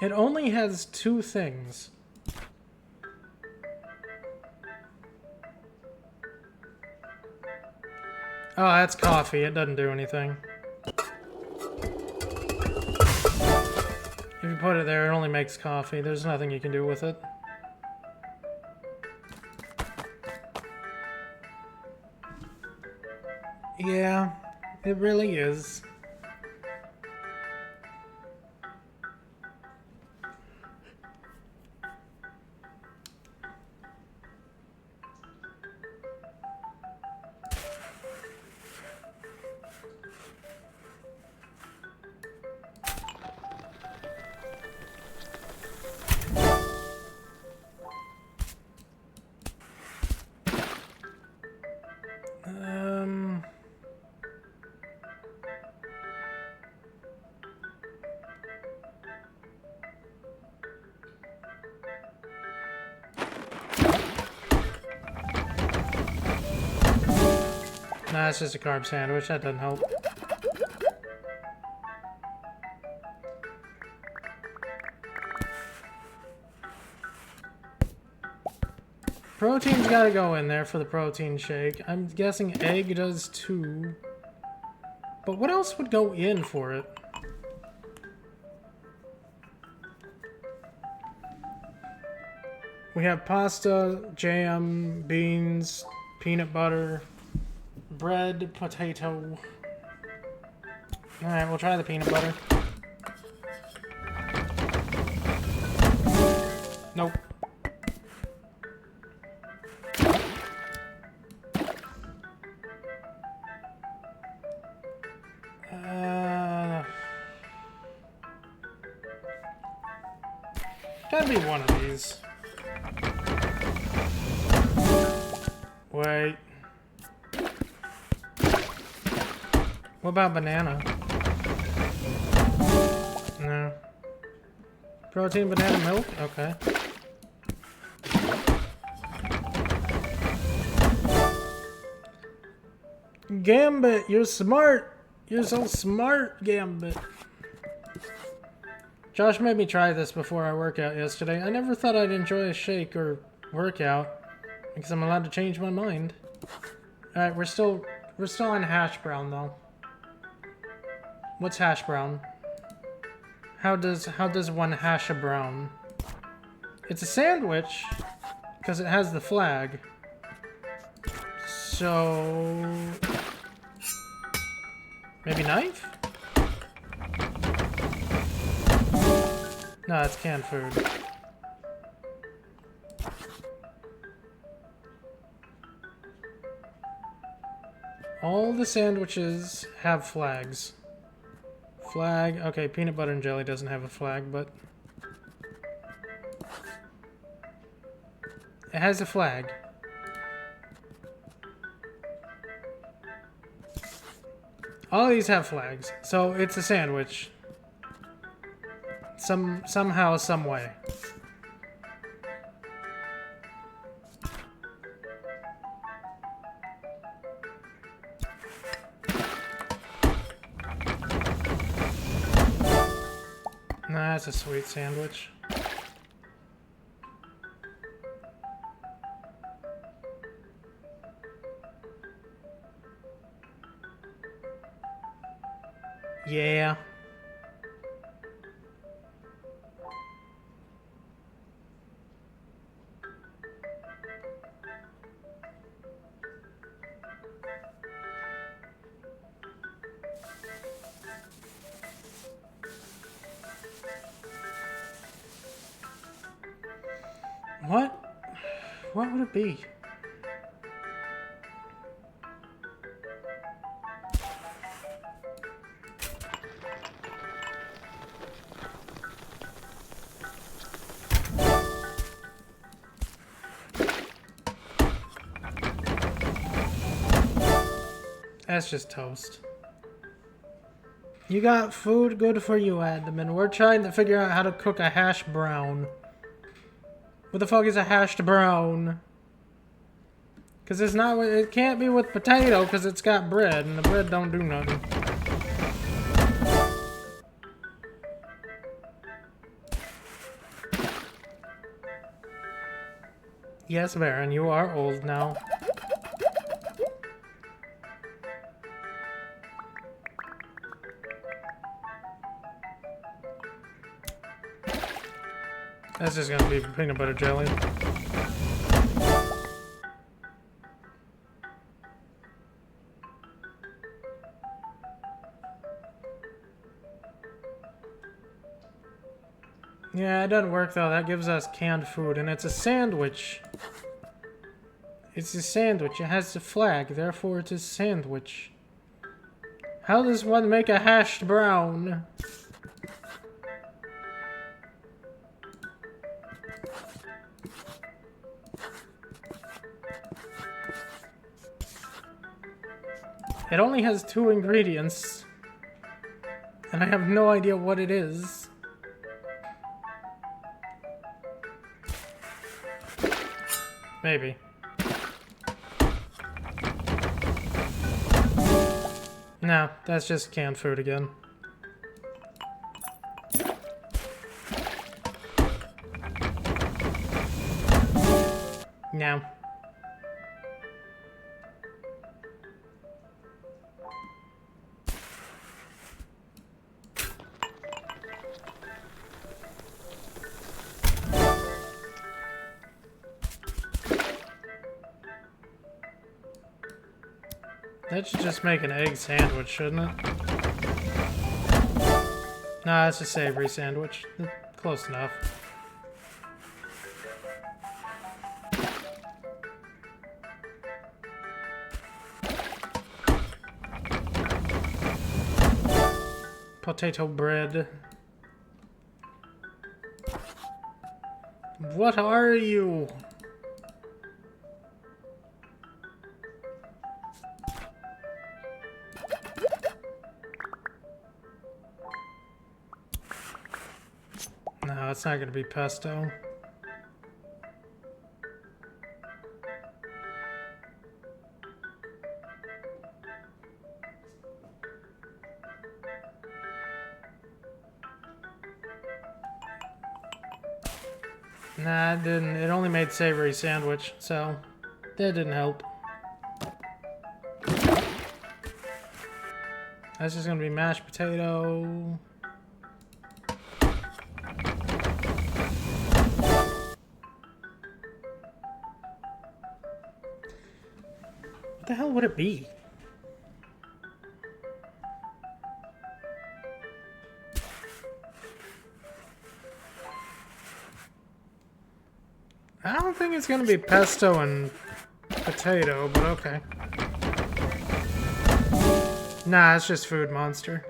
It only has two things. Oh, that's coffee. It doesn't do anything. If you put it there, it only makes coffee. There's nothing you can do with it. Yeah, it really is. Nah, it's just a carb sandwich. That doesn't help. Protein's gotta go in there for the protein shake. I'm guessing egg does too. But what else would go in for it? We have pasta, jam, beans, peanut butter, bread, potato. Alright, we'll try the peanut butter. Nope. Gotta be one of these. Wait. What about banana? No. Protein, banana, milk? Okay. Gambit, you're smart! You're so smart, Gambit. Josh made me try this before our workout yesterday. I never thought I'd enjoy a shake or workout because I'm allowed to change my mind. Alright, we're still on hash brown though. What's hash brown? How does one hash a brown? It's a sandwich because it has the flag. So maybe knife? No, it's canned food. All the sandwiches have flags. Flag. Okay, peanut butter and jelly doesn't have a flag, but it has a flag. All of these have flags, so it's a sandwich. Somehow, some way. That's a sweet sandwich. Yeah. What? What would it be? That's just toast. You got food, good for you, admin. We're trying to figure out how to cook a hash brown. What the fuck is a hashed brown? Cause it's not. It can't be with potato, cause it's got bread, and the bread don't do nothing. Yes, Baron, you are old now. That's just gonna be peanut butter jelly. Yeah, it doesn't work though. That gives us canned food, and it's a sandwich. It's a sandwich. It has the flag, therefore it is sandwich. How does one make a hashed brown? It only has 2 ingredients, and I have no idea what it is. Maybe. No, that's just canned food again. No. That should just make an egg sandwich, shouldn't it? Nah, it's a savory sandwich. Close enough. Potato bread. What are you? No, it's not gonna be pesto. Nah, it didn't. It only made savory sandwich, so that didn't help. That's just gonna be mashed potato. What the hell would it be? I don't think it's gonna be pesto and potato, but okay. Nah, it's just Food Monster.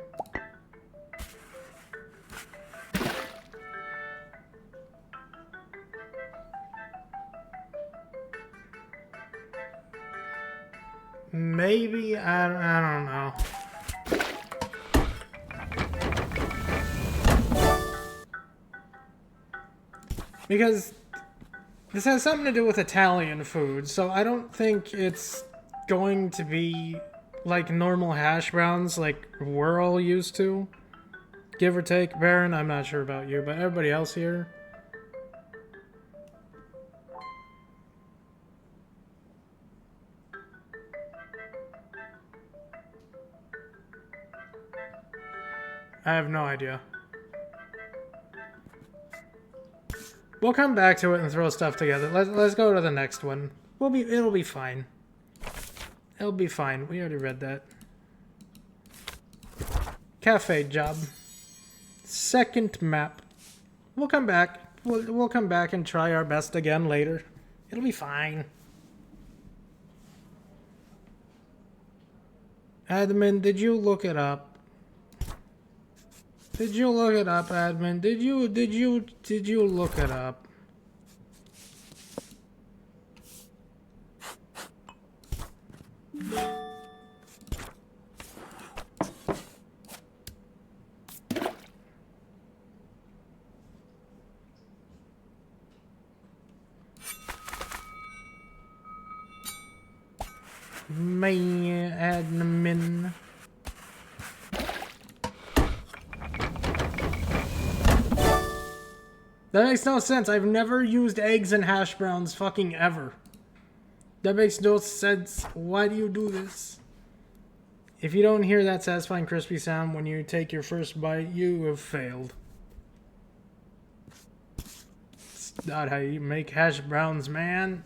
Maybe, I don't know. Because this has something to do with Italian food, so I don't think it's going to be like normal hash browns like we're all used to. give or take. Baron, I'm not sure about you, but everybody else here. I have no idea. We'll come back to it and throw stuff together. Let's go to the next one. It'll be fine. It'll be fine. We already read that. Cafe job. Second map. We'll come back. We'll come back and try our best again later. It'll be fine. Admin, did you look it up? Did you look it up, admin? Did you look it up? My admin. That makes no sense. I've never used eggs and hash browns fucking ever. That makes no sense. Why do you do this? If you don't hear that satisfying crispy sound when you take your first bite, you have failed. It's not how you make hash browns, man.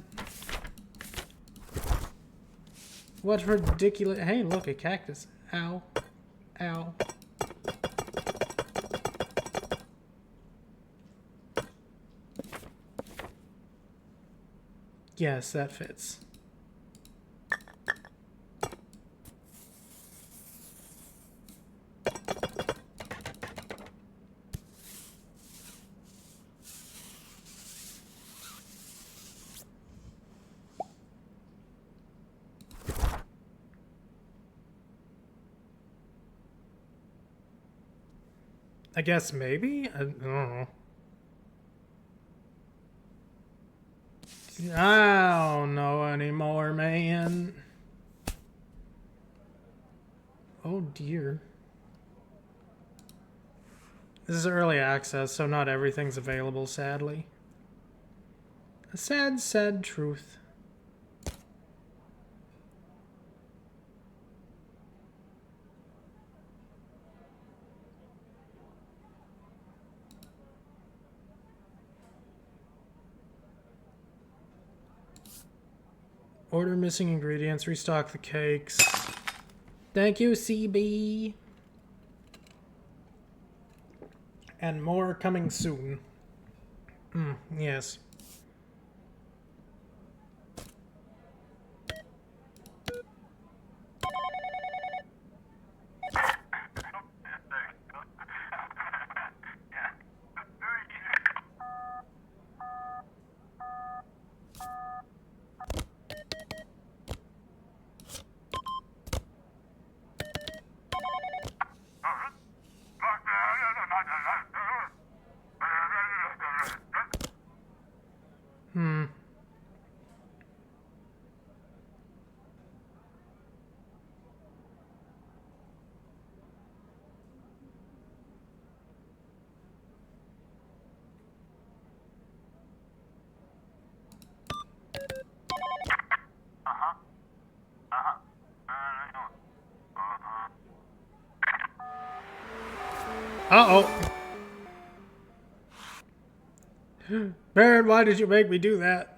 What ridiculous... Hey, look, a cactus. Ow. Ow. Yes, that fits. I guess maybe? I don't know. I don't know anymore, man. Oh dear. This is early access, so not everything's available, sadly. A sad, sad truth. Order missing ingredients, restock the cakes. Thank you, CB. And more coming soon. Yes. Uh-oh. Baron, why did you make me do that?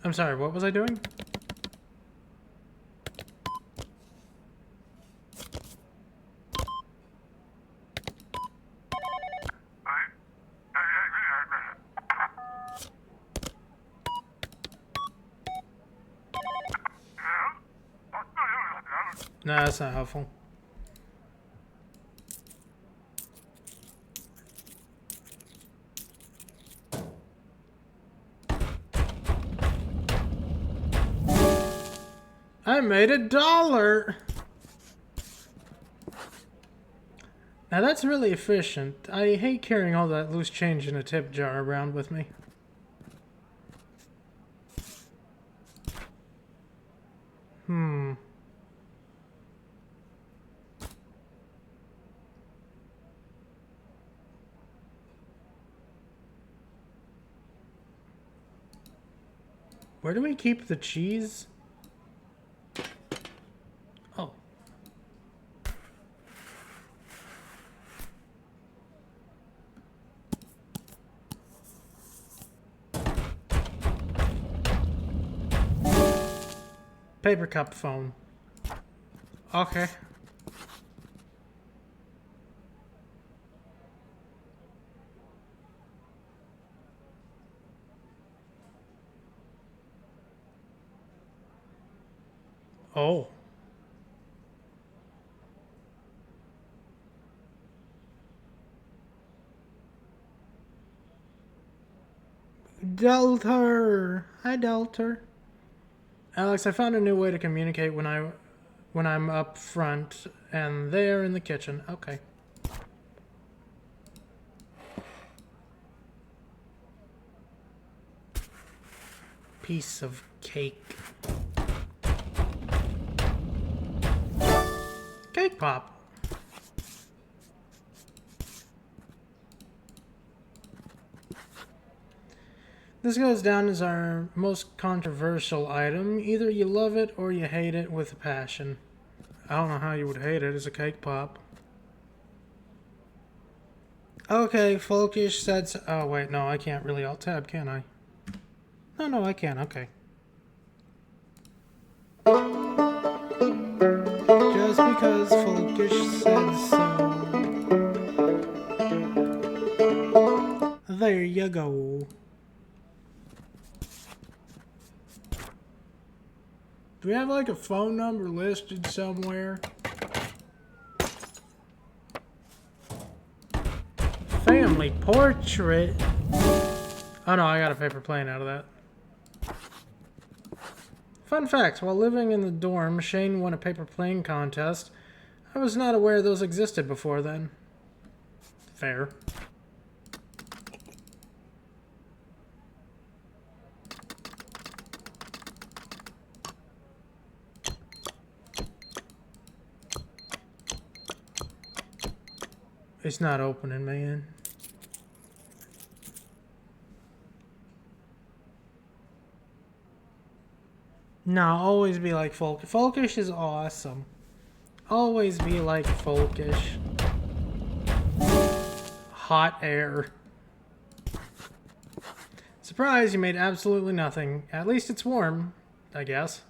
I'm sorry, what was I doing? No, that's not helpful. I made $1! Now that's really efficient. I hate carrying all that loose change in a tip jar around with me. Where do we keep the cheese? Oh. Paper cup phone. Okay. Oh. Delter. Hi, Delter. Alex, I found a new way to communicate when I'm up front and they're in the kitchen. Okay. Piece of cake. Cake pop. This goes down as our most controversial item. Either you love it or you hate it with a passion. I don't know how you would hate it as a cake pop. Okay, Folkish said so. Oh, wait, no, I can't really alt-tab, can I? No, I can, okay. Just because Folkish said so. There you go. Do we have like a phone number listed somewhere? Family portrait. Oh no, I got a paper plane out of that. Fun fact, while living in the dorm, Shane won a paper plane contest. I was not aware those existed before then. Fair. It's not opening, man. No, always be like Folkish. Folkish is awesome. Always be like Folkish. Hot air. Surprise, you made absolutely nothing. At least it's warm, I guess.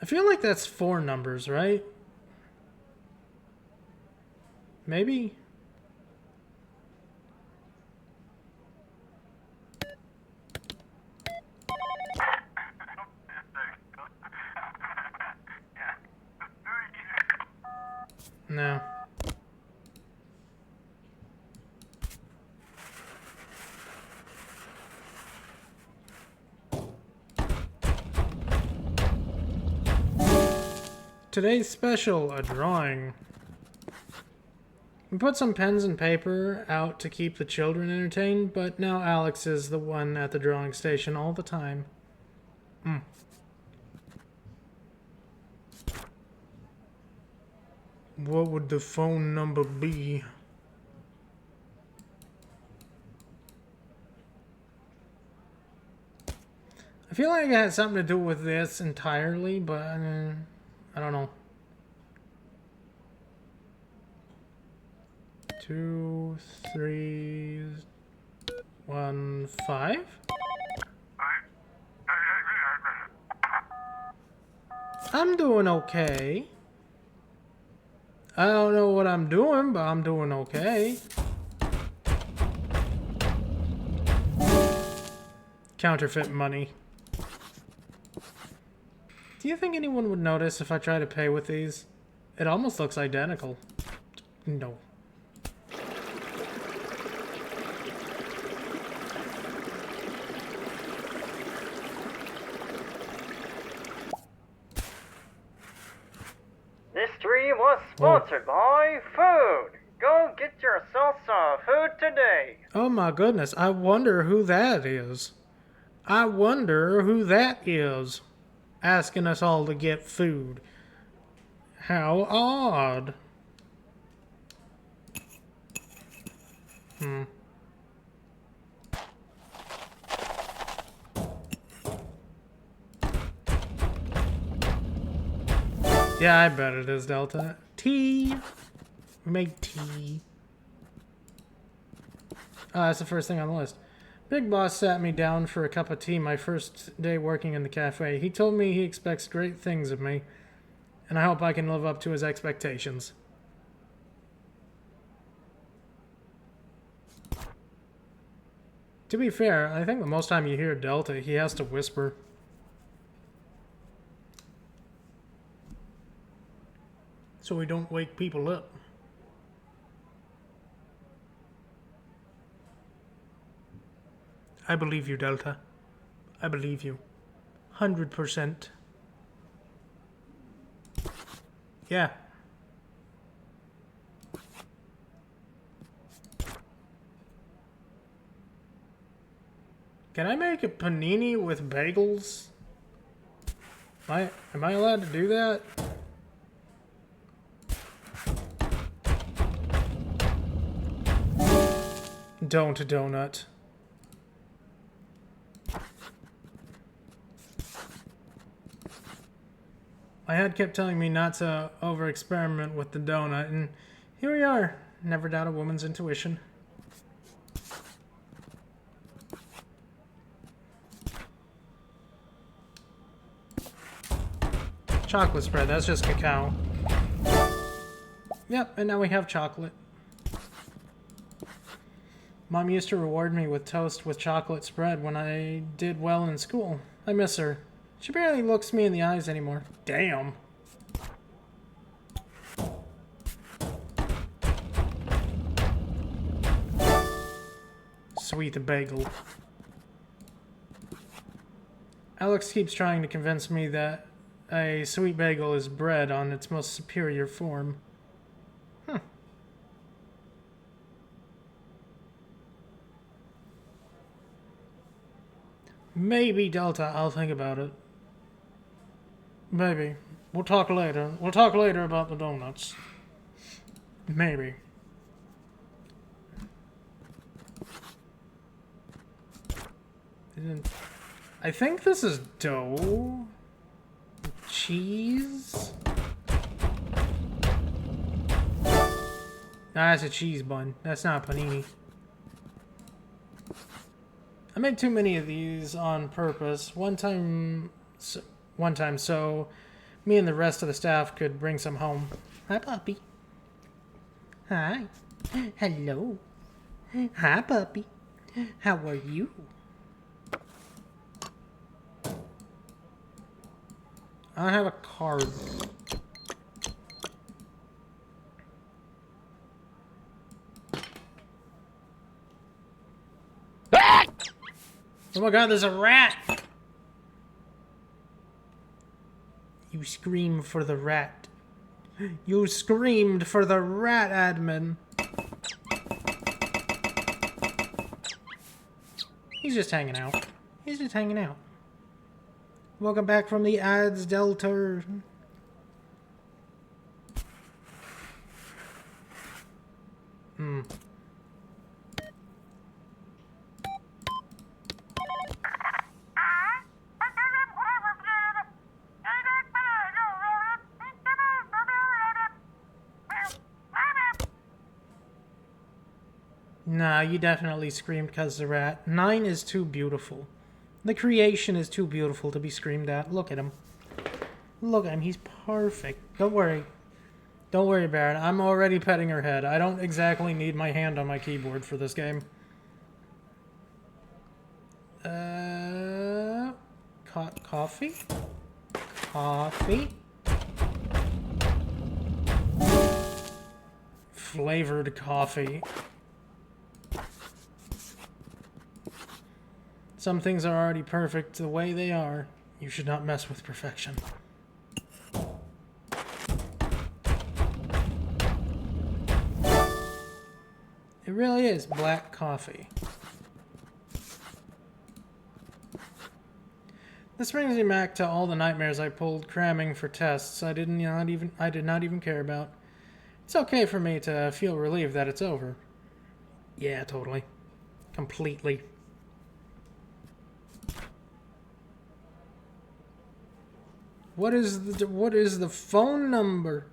I feel like that's 4 numbers, right? Maybe? No. Today's special, a drawing. We put some pens and paper out to keep the children entertained, but now Alex is the one at the drawing station all the time. What would the phone number be? I feel like it had something to do with this entirely, but I don't know. 2, 3, 1, 5? I'm doing okay. I don't know what I'm doing, but I'm doing okay. Counterfeit money. Do you think anyone would notice if I try to pay with these? It almost looks identical. No. This stream was sponsored by food. Go get yourself some food today. Oh my goodness, I wonder who that is. I wonder who that is. Asking us all to get food. How odd. Yeah, I bet it is Delta. Tea. We make tea. That's the first thing on the list. Big Boss sat me down for a cup of tea my first day working in the cafe. He told me he expects great things of me, and I hope I can live up to his expectations. To be fair, I think the most time you hear Delta, he has to whisper. So we don't wake people up. I believe you, Delta. I believe you. 100%. Yeah. Can I make a panini with bagels? Am I allowed to do that? Don't donut. My head kept telling me not to over-experiment with the donut, and here we are. Never doubt a woman's intuition. Chocolate spread, that's just cacao. Yep, and now we have chocolate. Mom used to reward me with toast with chocolate spread when I did well in school. I miss her. She barely looks me in the eyes anymore. Damn. Sweet bagel. Alex keeps trying to convince me that a sweet bagel is bread on its most superior form. Maybe, Delta, I'll think about it. Maybe. We'll talk later. We'll talk later about the donuts. Maybe. I think this is dough. Cheese? Nah, that's a cheese bun. That's not a panini. I made too many of these on purpose. One time so me and the rest of the staff could bring some home. Hi, puppy. Hi. Hello. Hi, puppy. How are you? I have a card. Oh my god, there's a rat! You scream for the rat. You screamed for the rat, admin. He's just hanging out. He's just hanging out. Welcome back from the ads, Delta. Nah, you definitely screamed because the rat. 9 is too beautiful. The creation is too beautiful to be screamed at. Look at him. Look at him. He's perfect. Don't worry. Don't worry, Baron. I'm already petting her head. I don't exactly need my hand on my keyboard for this game. Coffee? coffee. Flavored coffee. Some things are already perfect the way they are. You should not mess with perfection. It really is black coffee. This brings me back to all the nightmares I pulled cramming for tests I did not even care about. It's okay for me to feel relieved that it's over. Yeah, totally. Completely. What is the phone number?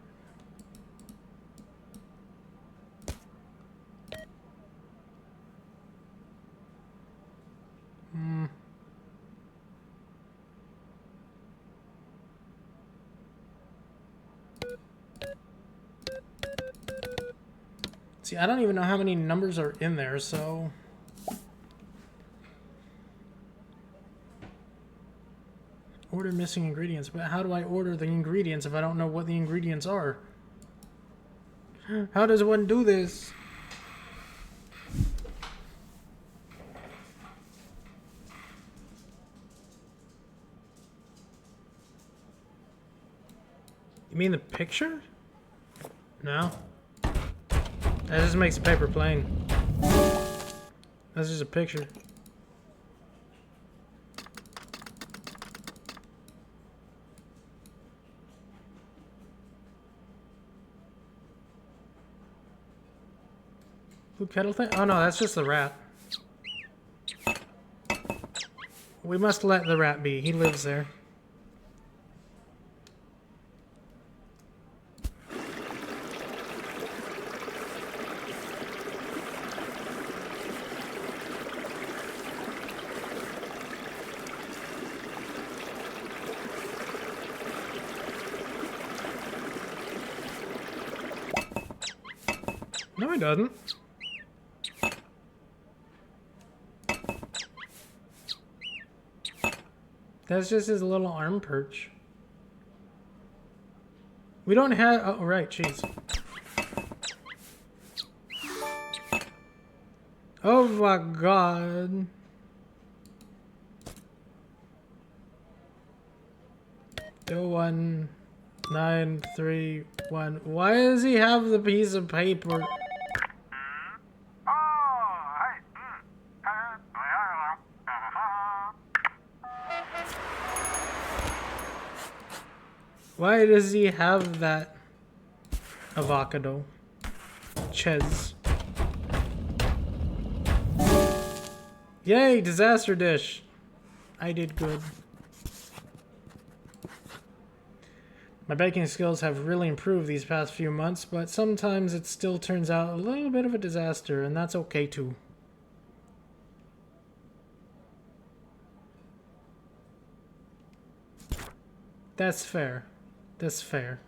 See, I don't even know how many numbers are in there, so... Order missing ingredients. But how do I order the ingredients if I don't know what the ingredients are? How does one do this? You mean the picture? No. That just makes the paper plain. That's just a picture. Blue kettle thing? Oh no, that's just the rat. We must let the rat be. He lives there. No, he doesn't. That's just his little arm perch. We don't have... Oh, right, jeez. Oh my god. Do 1931. Why does he have the piece of paper? Why does he have that avocado? Ches. Yay, disaster dish. I did good. My baking skills have really improved these past few months, but sometimes it still turns out a little bit of a disaster, and that's okay too. That's fair. That's fair.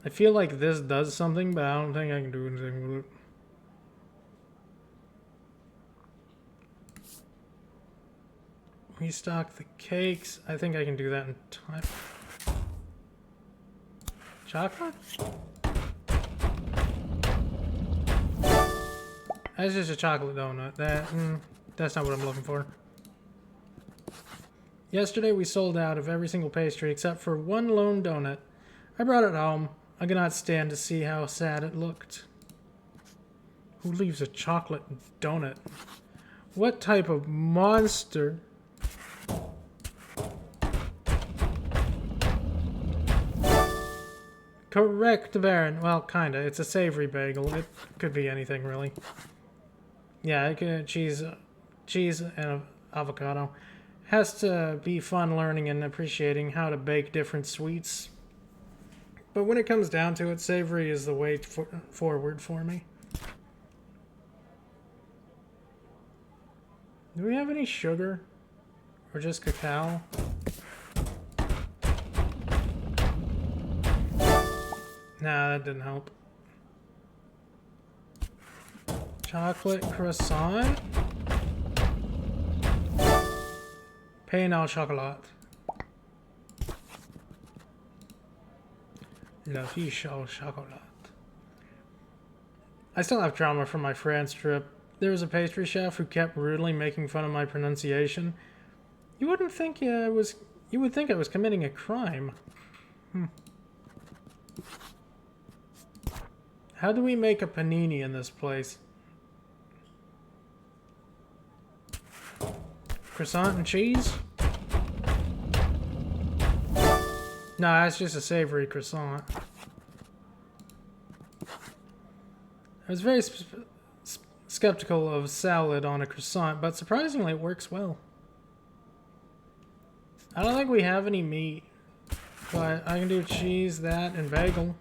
I feel like this does something, but I don't think I can do anything with it. Restock the cakes. I think I can do that in time. Chocolate? That's just a chocolate donut. That's not what I'm looking for. Yesterday we sold out of every single pastry except for one lone donut. I brought it home. I could not stand to see how sad it looked. Who leaves a chocolate donut? What type of monster? Correct, Baron. Well, kinda. It's a savory bagel. It could be anything, really. Yeah, it could cheese and avocado. Has to be fun learning and appreciating how to bake different sweets. But when it comes down to it, savory is the way forward for me. Do we have any sugar? Or just cacao? Nah, that didn't help. Chocolate croissant. Pain au chocolat. La fiche au chocolat. I still have trauma from my France trip. There was a pastry chef who kept rudely making fun of my pronunciation. You wouldn't think you would think I was committing a crime. How do we make a panini in this place? Croissant and cheese? No, that's just a savory croissant. I was very skeptical of salad on a croissant, but surprisingly it works well. I don't think we have any meat, but I can do cheese, that, and bagel.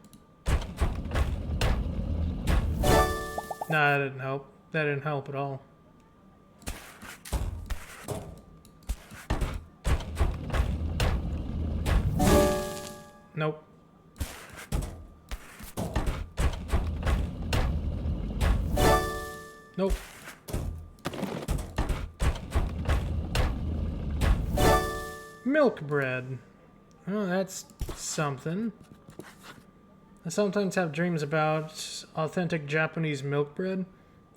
Nah, that didn't help. That didn't help at all. Nope. Nope. Milk bread. Oh, that's something. I sometimes have dreams about authentic Japanese milk bread.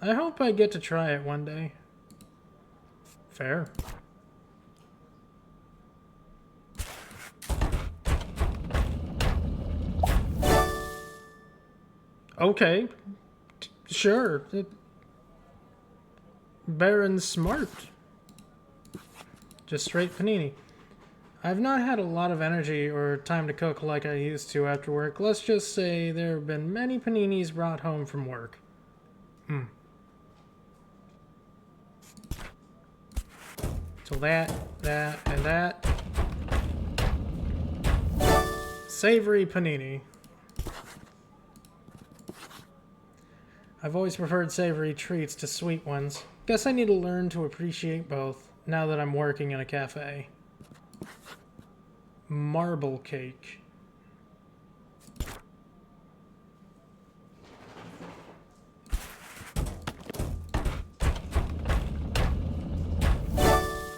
I hope I get to try it one day. Fair. Okay. Sure. Baron Smart. Just straight panini. I've not had a lot of energy or time to cook like I used to after work. Let's just say there have been many paninis brought home from work. So that, and that. Savory panini. I've always preferred savory treats to sweet ones. Guess I need to learn to appreciate both now that I'm working in a cafe. Marble cake.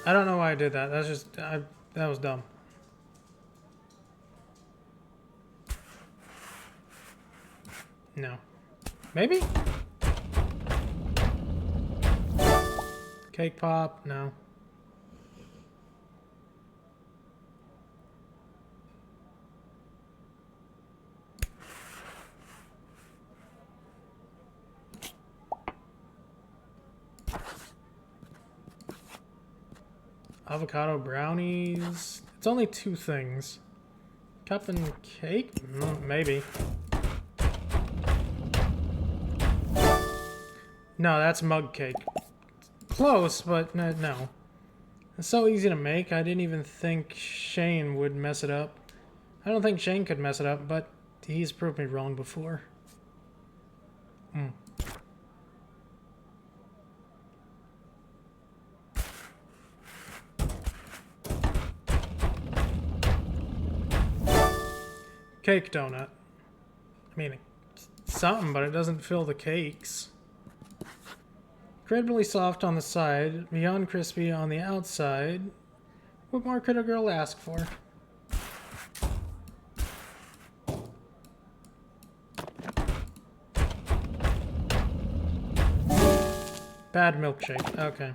I don't know why I did that. That's just, that was dumb. No. Maybe? Cake pop? No. Avocado brownies. It's only two things. Cup and cake? Maybe. No, that's mug cake. Close, but no. It's so easy to make, I didn't even think Shane would mess it up. I don't think Shane could mess it up, but he's proved me wrong before. Cake donut. I mean, it's something, but it doesn't fill the cakes. Incredibly soft on the side, beyond crispy on the outside. What more could a girl ask for? Bad milkshake. Okay.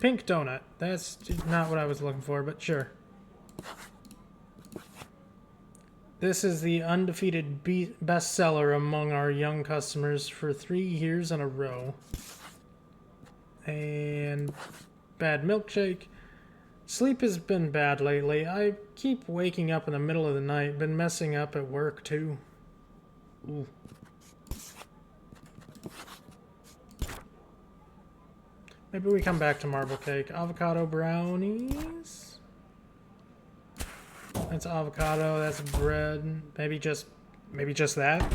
Pink donut. That's not what I was looking for, but sure. This is the undefeated bestseller among our young customers for 3 years in a row. And bad milkshake. Sleep has been bad lately. I keep waking up in the middle of the night. Been messing up at work too. Ooh. Maybe we come back to marble cake. Avocado brownies. That's avocado, that's bread. Maybe just that.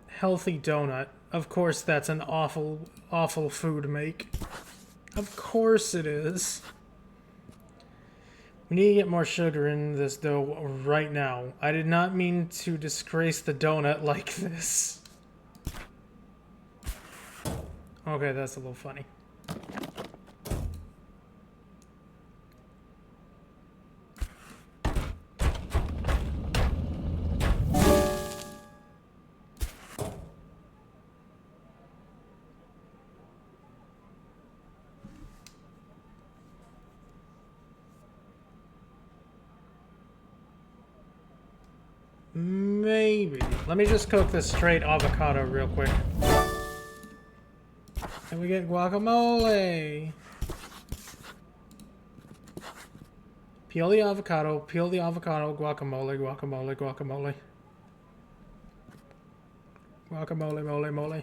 Healthy donut. Of course that's an awful food to make. Of course it is. We need to get more sugar in this dough right now. I did not mean to disgrace the donut like this. Okay, that's a little funny. Maybe. Let me just cook this straight avocado real quick. And we get guacamole. Peel the avocado, guacamole, guacamole, guacamole. Guacamole, mole, mole.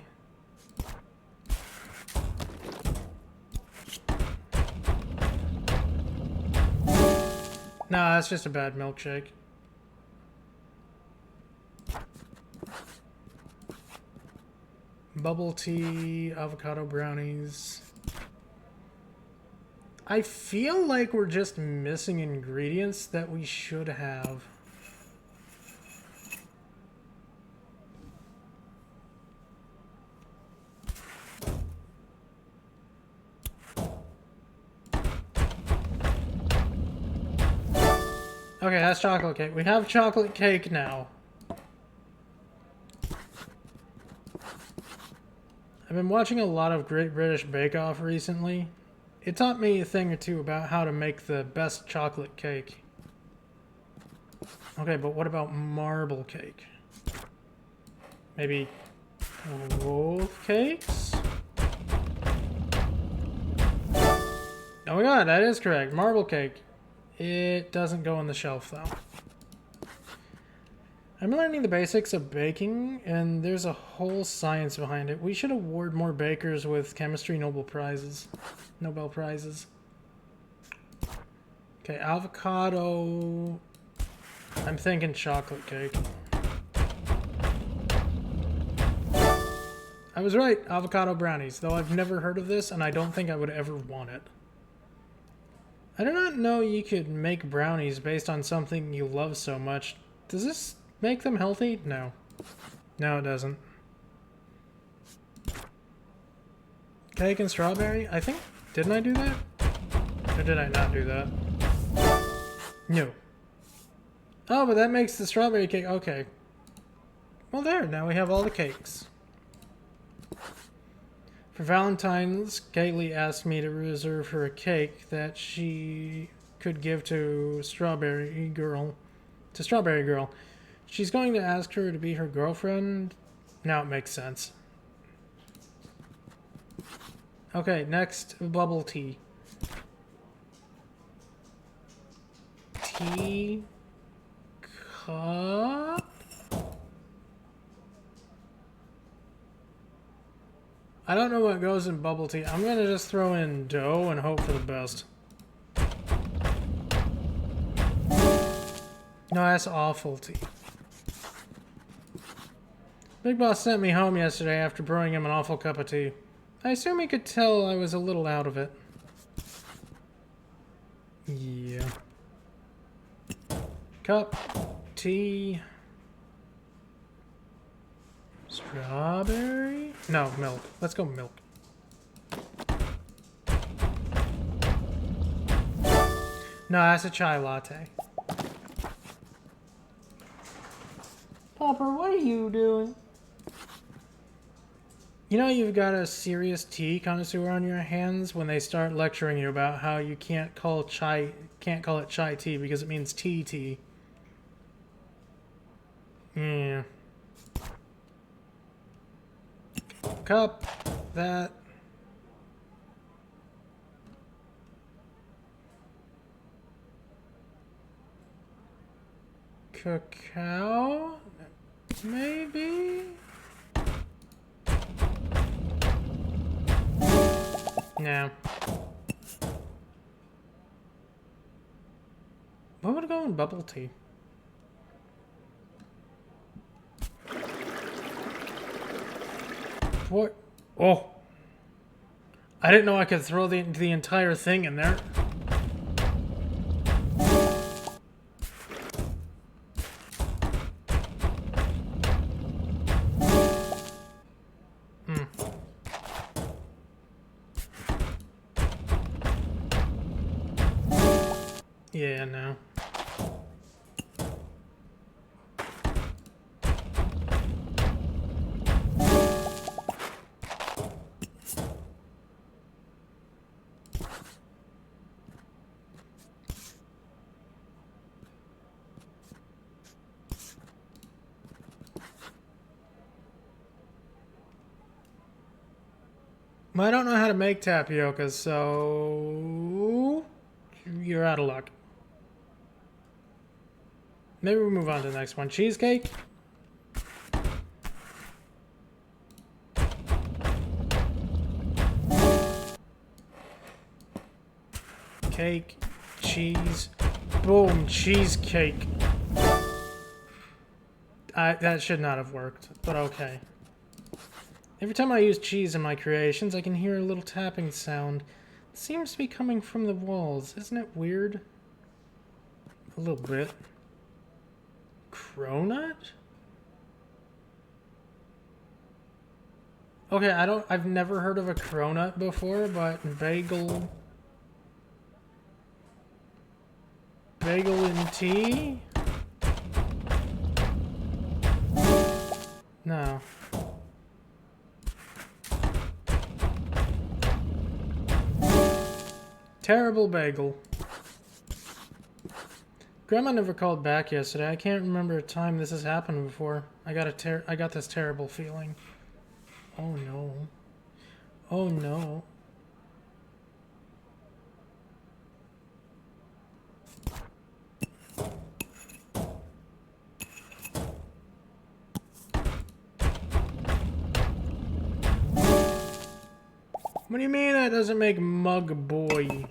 Nah, that's just a bad milkshake. Bubble tea, avocado brownies. I feel like we're just missing ingredients that we should have. Okay, that's chocolate cake. We have chocolate cake now. I've been watching a lot of Great British Bake Off recently. It taught me a thing or two about how to make the best chocolate cake. Okay, but what about marble cake? Maybe both cakes? Oh my god, that is correct. Marble cake. It doesn't go on the shelf, though. I'm learning the basics of baking, and there's a whole science behind it. We should award more bakers with chemistry Nobel Prizes. Okay, avocado. I'm thinking chocolate cake. I was right, avocado brownies, though I've never heard of this, and I don't think I would ever want it. I do not know you could make brownies based on something you love so much. Does this make them healthy? No. No, it doesn't. Cake and strawberry? I think... Didn't I do that? Or did I not do that? No. Oh, but that makes the strawberry cake... Okay. Well, there. Now we have all the cakes. For Valentine's, Kaylee asked me to reserve her a cake that she could give to Strawberry Girl. She's going to ask her to be her girlfriend. Now it makes sense. Okay, next, bubble tea. Tea cup? I don't know what goes in bubble tea. I'm gonna just throw in dough and hope for the best. No, that's awful tea. Big Boss sent me home yesterday after brewing him an awful cup of tea. I assume he could tell I was a little out of it. Yeah. Cup, tea, strawberry? No, milk. Let's go milk. No, that's a chai latte. Popper, what are you doing? You know you've got a serious tea connoisseur on your hands when they start lecturing you about how you can't call it chai tea because it means tea. Yeah. Cup, that. Cacao, maybe? No. What would go in bubble tea? What? Oh. I didn't know I could throw the entire thing in there. Yeah, no. I don't know how to make tapioca, so you're out of luck. Maybe we'll move on to the next one. Cheesecake? Cake, cheese, boom, cheesecake. That should not have worked, but okay. Every time I use cheese in my creations, I can hear a little tapping sound. It seems to be coming from the walls. Isn't it weird? A little bit. Cronut? Okay, I've never heard of a cronut before, but bagel and tea? No. Terrible bagel. Grandma never called back yesterday. I can't remember a time this has happened before. I got this terrible feeling. Oh no. Oh no. What do you mean that doesn't make mug boy?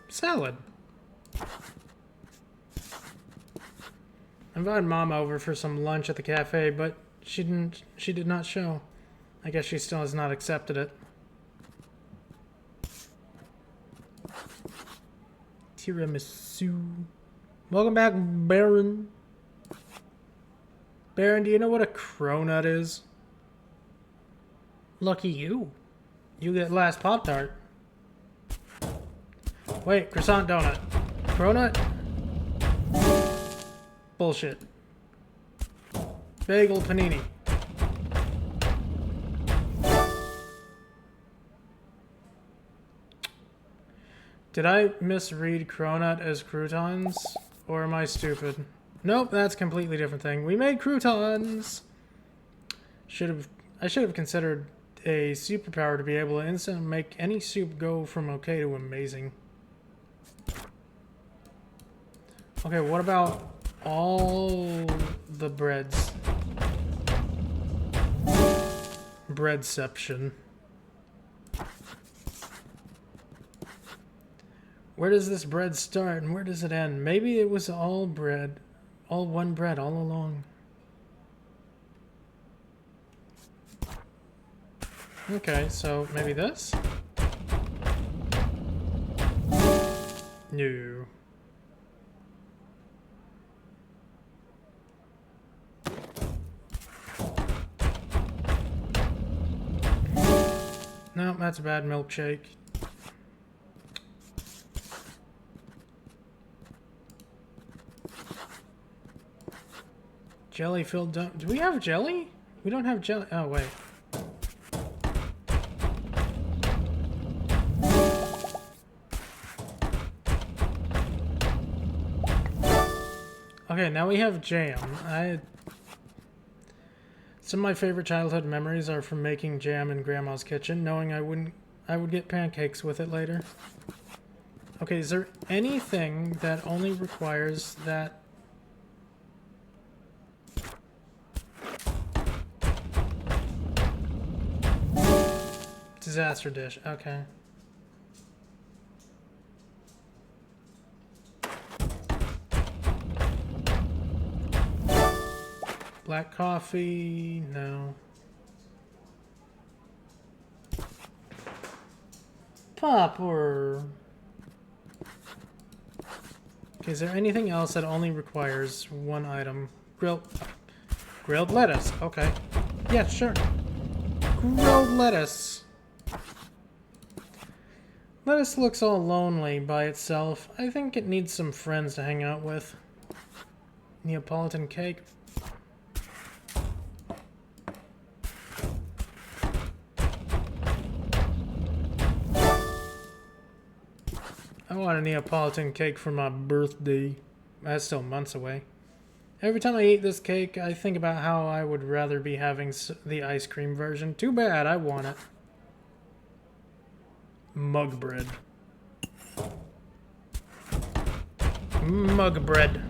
Salad. I invited Mom over for some lunch at the cafe, but she did not show. I guess she still has not accepted it. Tiramisu. Welcome back, Baron. Baron, do you know what a cronut is? Lucky you. You get last Pop-Tart. Wait, croissant donut. Cronut? Bullshit. Bagel panini. Did I misread cronut as croutons? Or am I stupid? Nope, that's a completely different thing. We made croutons! I should have considered a superpower to be able to instantly make any soup go from okay to amazing. Okay, what about all the breads? Breadception. Where does this bread start and where does it end? Maybe it was all bread. All one bread all along. Okay, so maybe this? No. No, that's a bad milkshake. Jelly filled up. Do we have jelly? We don't have jelly. Oh, wait. Okay, now we have jam. Some of my favorite childhood memories are from making jam in Grandma's kitchen, knowing I would get pancakes with it later. Okay, is there anything that only requires that? Disaster dish, okay. Black coffee, no. Popper. Okay, is there anything else that only requires one item? Grilled lettuce. Okay. Yeah, sure. Grilled lettuce. Lettuce looks all lonely by itself. I think it needs some friends to hang out with. Neapolitan cake. I want a Neapolitan cake for my birthday. That's still months away. Every time I eat this cake, I think about how I would rather be having the ice cream version. Too bad, I want it. Mug bread. Mug bread.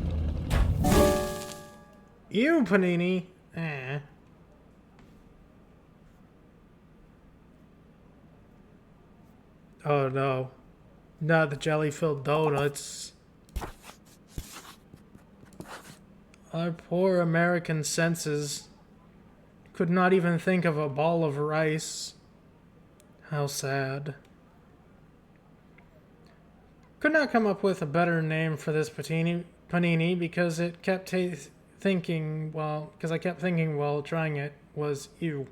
Ew, panini. Eh. Oh no. Not the jelly-filled donuts. Our poor American senses could not even think of a ball of rice. How sad. Could not come up with a better name for this panini because it kept thinking while trying it was ew.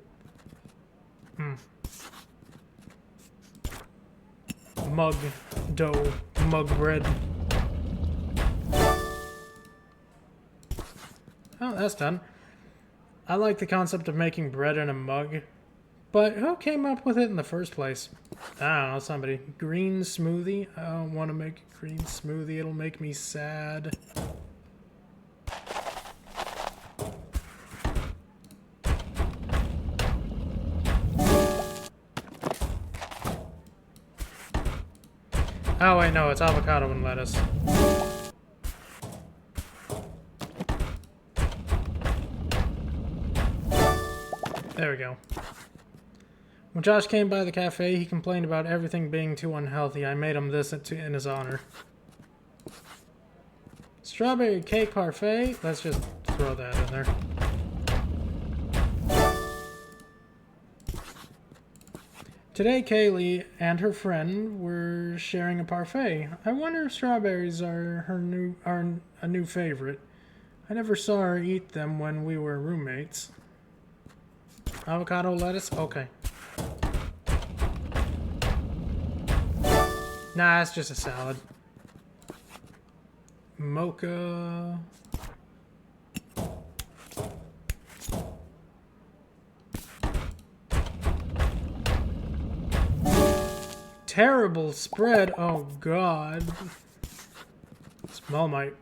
Mug dough, mug bread. Oh, that's done. I like the concept of making bread in a mug, but who came up with it in the first place? I don't know, somebody. Green smoothie? I don't want to make a green smoothie, it'll make me sad. Oh wait, no, it's avocado and lettuce. There we go. When Josh came by the cafe, he complained about everything being too unhealthy. I made him this in his honor. Strawberry cake parfait. Let's just throw that in there. Today, Kaylee and her friend were sharing a parfait. I wonder if strawberries are a new favorite. I never saw her eat them when we were roommates. Avocado lettuce? Okay. Nah, it's just a salad. Mocha. Terrible spread. Oh god. Small mite.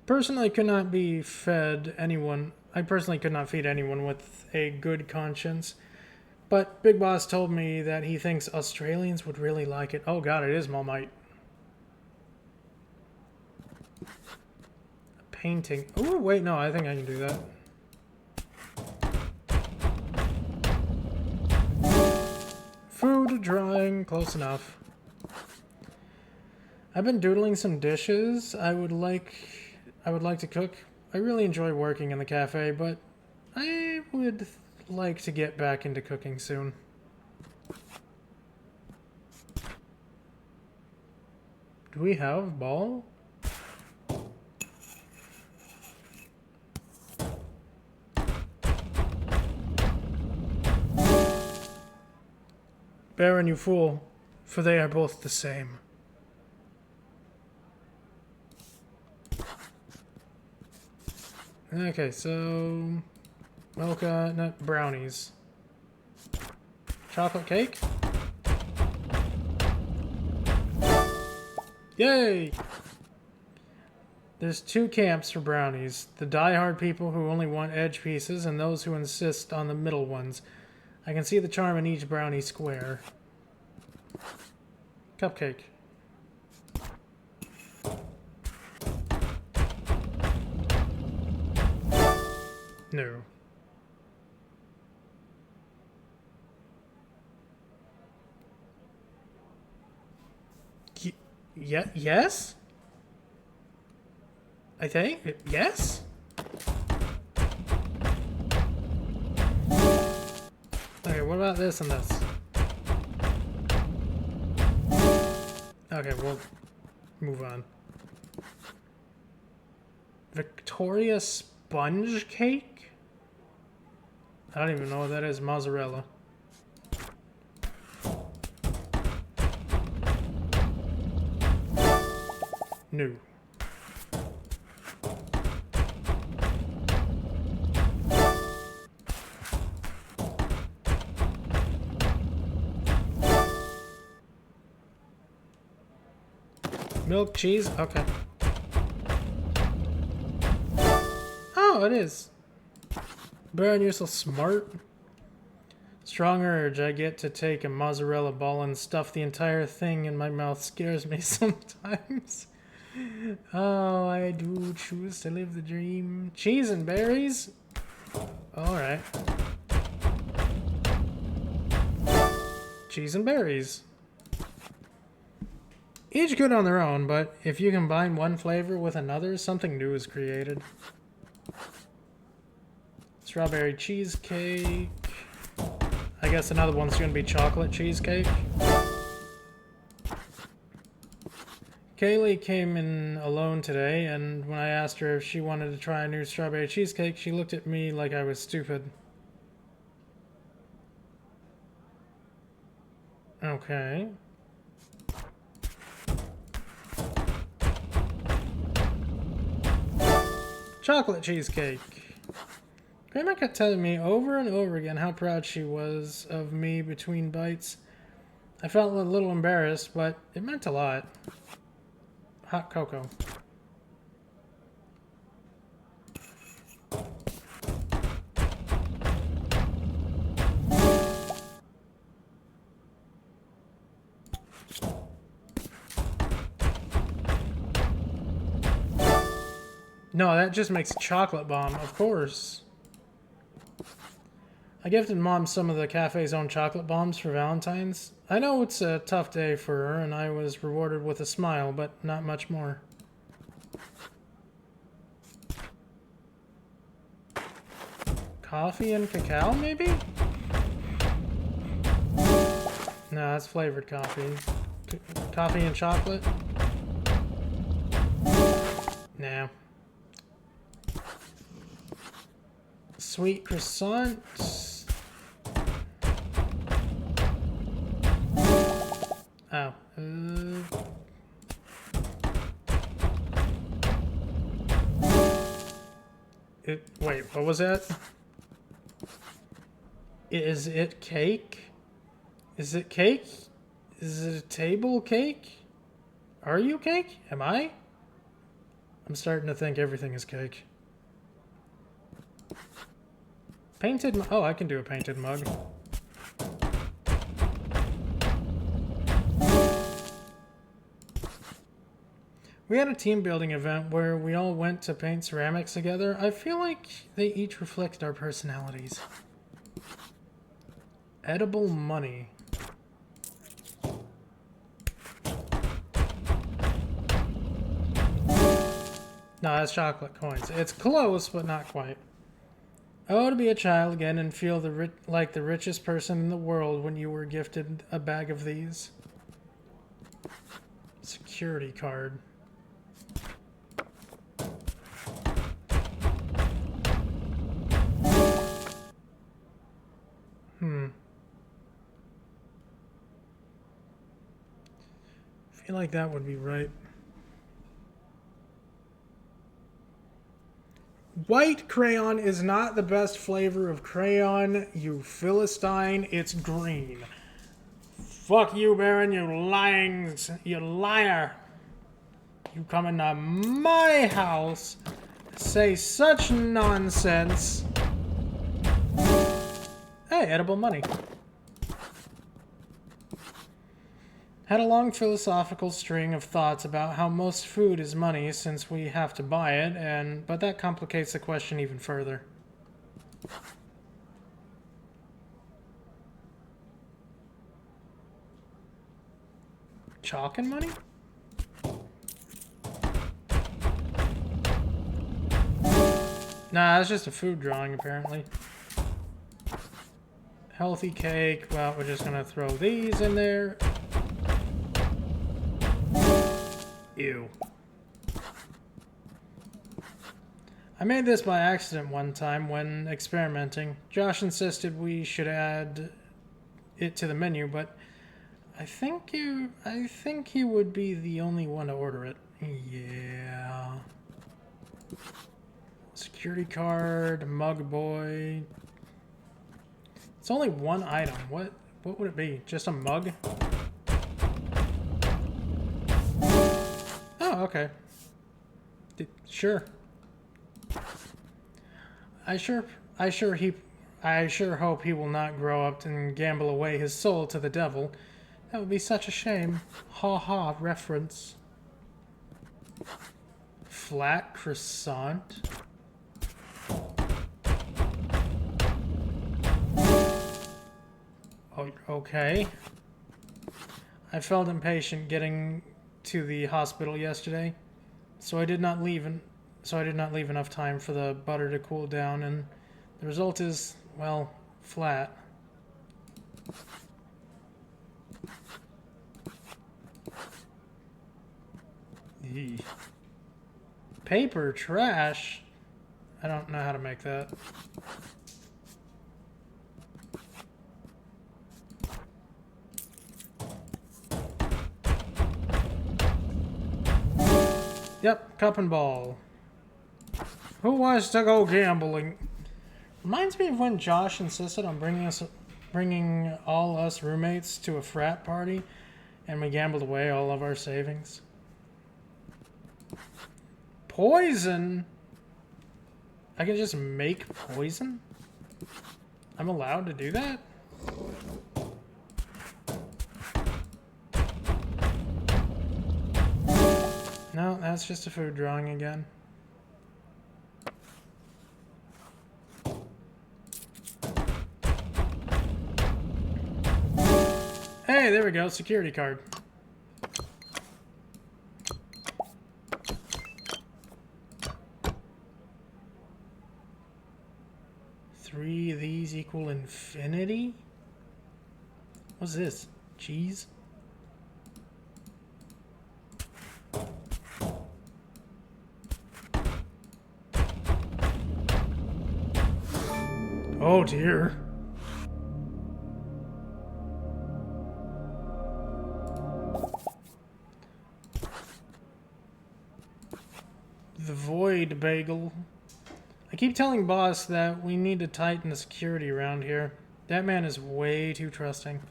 Personally, could not be fed anyone. I personally could not feed anyone with a good conscience. But Big Boss told me that he thinks Australians would really like it. Oh god, it is Marmite. A painting. Oh, wait, no, I think I can do that. Food drawing, close enough. I've been doodling some dishes I would like to cook. I really enjoy working in the cafe, but I would like to get back into cooking soon. Do we have ball? Baron, you fool, for they are both the same. Okay, so mocha nut brownies. Chocolate cake? Yay! There's two camps for brownies. The die-hard people who only want edge pieces and those who insist on the middle ones. I can see the charm in each brownie square. Cupcake. No. Yes? I think? Yes? Okay, what about this and this? Okay, we'll move on. Victoria sponge cake? I don't even know what that is. Mozzarella. No. Milk, cheese? Okay. Oh, it is. Baron, you're so smart. Strong urge I get to take a mozzarella ball and stuff the entire thing in my mouth scares me sometimes. Oh, I do choose to live the dream. Cheese and berries? Alright. Cheese and berries. Each good on their own, but if you combine one flavor with another, something new is created. Strawberry cheesecake. I guess another one's gonna be chocolate cheesecake. Kaylee came in alone today, and when I asked her if she wanted to try a new strawberry cheesecake, she looked at me like I was stupid. Okay. Chocolate cheesecake. Grandma kept telling me over and over again how proud she was of me between bites. I felt a little embarrassed, but it meant a lot. Hot cocoa. No, that just makes a chocolate bomb, of course. I gifted Mom some of the cafe's own chocolate bombs for Valentine's. I know it's a tough day for her, and I was rewarded with a smile, but not much more. Coffee and cacao, maybe? No, that's flavored coffee. Coffee and chocolate? Nah. Sweet croissant. Oh. Wait, what was that? Is it cake? Is it cake? Is it a table cake? Are you cake? Am I? I'm starting to think everything is cake. Painted oh, I can do a painted mug. We had a team building event where we all went to paint ceramics together. I feel like they each reflect our personalities. Edible money. No, that's chocolate coins. It's close, but not quite. Oh, to be a child again and feel like the richest person in the world when you were gifted a bag of these. Security card. I feel like that would be right. White crayon is not the best flavor of crayon, you Philistine. It's green. Fuck you, Baron, you liar. You come into my house, say such nonsense. Hey, edible money. Had a long philosophical string of thoughts about how most food is money since we have to buy it, but that complicates the question even further. Chalk and money? Nah, that's just a food drawing apparently. Healthy cake, well, we're just gonna throw these in there. Ew. made this by accident one time when experimenting. Josh insisted we should add it to the menu, but I think he would be the only one to order it. Yeah. Security card, mug boy. It's only one item. What would it be? Just a mug? Oh, okay. Sure. I sure hope he will not grow up and gamble away his soul to the devil. That would be such a shame. Ha ha reference. Flat croissant. Oh, okay. I felt impatient getting to the hospital yesterday, so I did not leave enough time for the butter to cool down, and the result is, well, flat. Eee. Paper trash? I don't know how to make that. Yep, cup and ball. Who wants to go gambling? Reminds me of when Josh insisted on bringing all us roommates to a frat party, and we gambled away all of our savings. Poison? I can just make poison? I'm allowed to do that? No, that's just a food drawing again. Hey, there we go, security card. Three of these equal infinity? What's this? Cheese? Oh dear. The Void Bagel. I keep telling boss that we need to tighten the security around here. That man is way too trusting.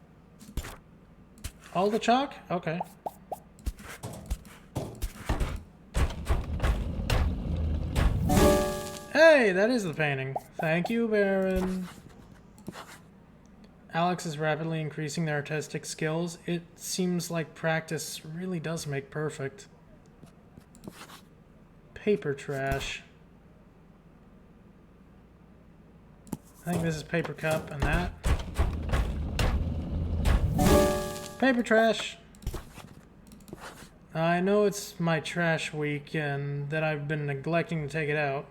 All the chalk? Okay. Hey, that is the painting. Thank you, Baron. Alex is rapidly increasing their artistic skills. It seems like practice really does make perfect. Paper trash. I think this is paper cup and that. Paper trash. I know it's my trash week and that I've been neglecting to take it out.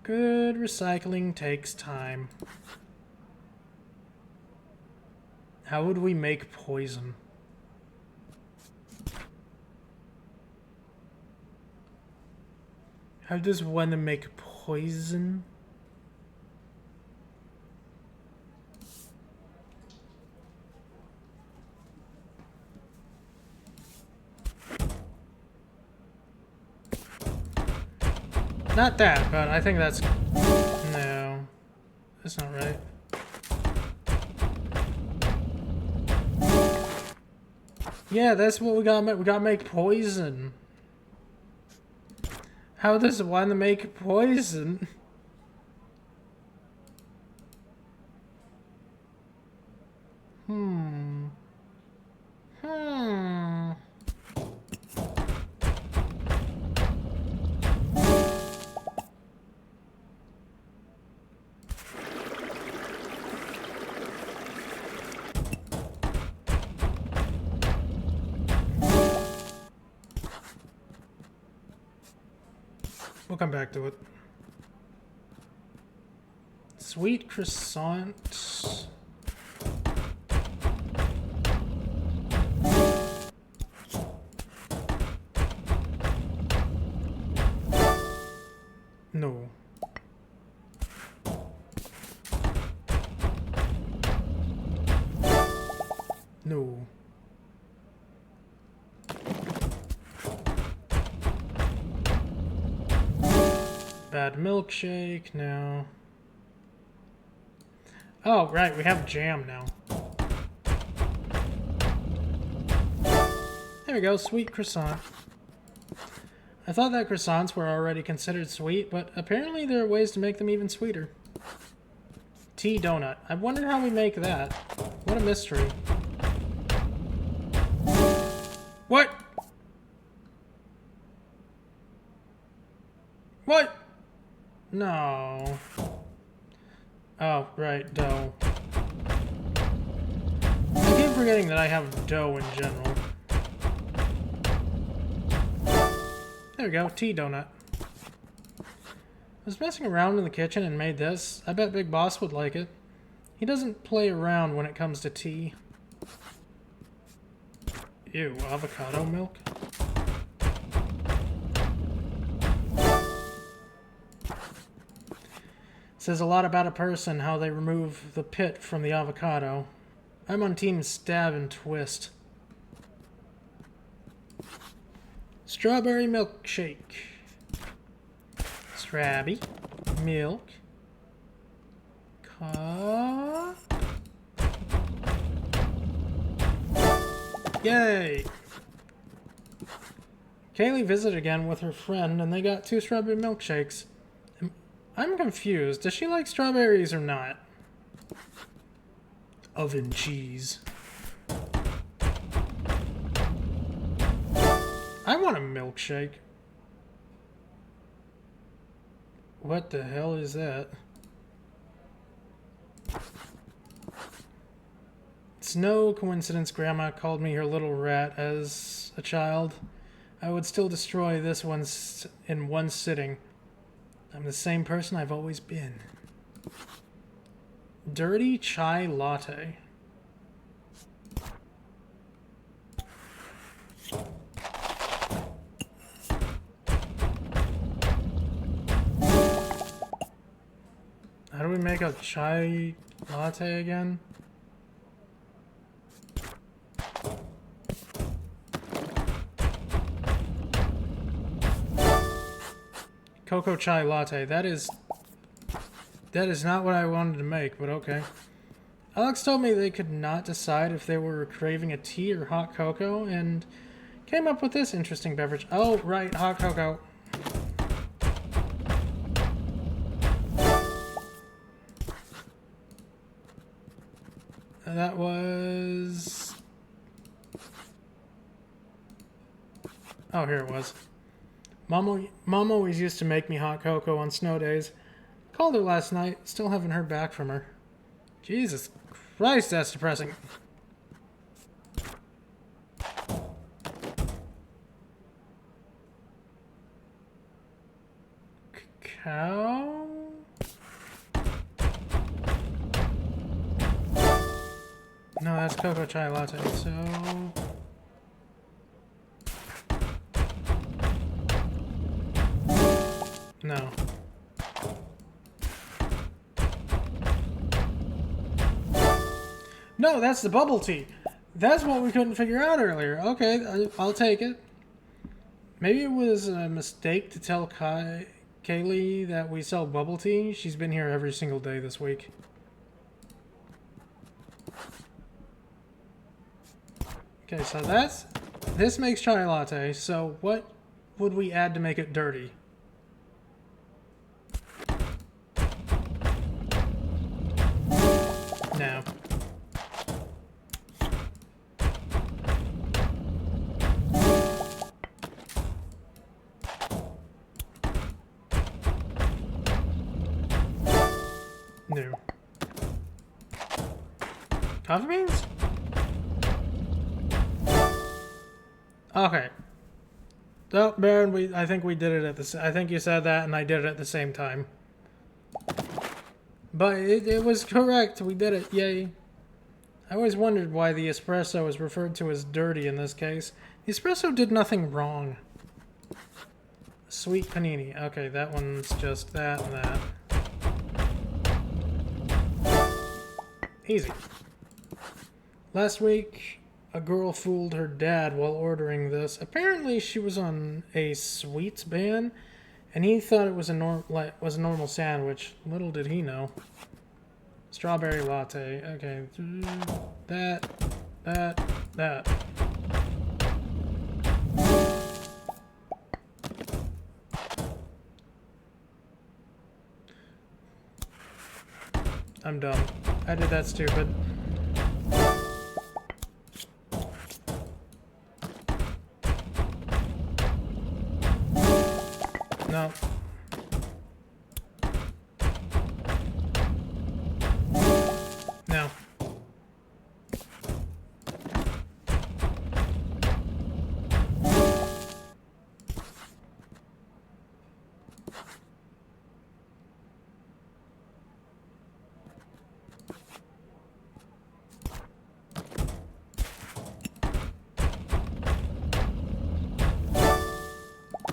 Good recycling takes time. How would we make poison? How does one make poison? Not that, but I think that's... No. That's not right. Yeah, that's what we gotta make. We gotta make poison. How does one make poison? We'll come back to it. Sweet croissant. No. No. Bad milkshake, no. Oh, right, we have jam now. There we go, sweet croissant. I thought that croissants were already considered sweet, but apparently there are ways to make them even sweeter. Tea donut. I wonder how we make that. What a mystery. What? What? No. Oh, right, dough. I keep forgetting that I have dough in general. There we go, tea donut. I was messing around in the kitchen and made this. I bet Big Boss would like it. He doesn't play around when it comes to tea. Ew, avocado milk? Says a lot about a person how they remove the pit from the avocado. I'm on team stab and twist. Strawberry milkshake. Strabby. Milk. Cup. Yay! Kaylee visited again with her friend and they got 2 strawberry milkshakes. I'm confused. Does she like strawberries or not? Oven cheese. I want a milkshake. What the hell is that? It's no coincidence Grandma called me her little rat as a child. I would still destroy this one in one sitting. I'm the same person I've always been. Dirty chai latte. How do we make a chai latte again? Cocoa chai latte. That is not what I wanted to make, but okay. Alex told me they could not decide if they were craving a tea or hot cocoa, and came up with this interesting beverage. Oh, right, hot cocoa. That was... Oh, here it was. Mom always used to make me hot cocoa on snow days. Called her last night. Still haven't heard back from her. Jesus Christ, that's depressing. Cacao? No, that's cocoa chai latte, so... No. No, that's the bubble tea. That's what we couldn't figure out earlier. Okay, I'll take it. Maybe it was a mistake to tell Kaylee that we sell bubble tea. She's been here every single day this week. Okay, so this makes chai latte. So what would we add to make it dirty? No. No. Coffee beans? Okay. Oh, Baron, I think we did it at the... I think you said that and I did it at the same time. But it was correct. We did it. Yay. I always wondered why the espresso is referred to as dirty in this case. The espresso did nothing wrong. Sweet panini. Okay, that one's just that and that. Easy. Last week, a girl fooled her dad while ordering this. Apparently, she was on a sweets ban, and he thought it was a normal sandwich. Little did he know. Strawberry latte. Okay, that. I'm dumb. I did that stupid. No. No.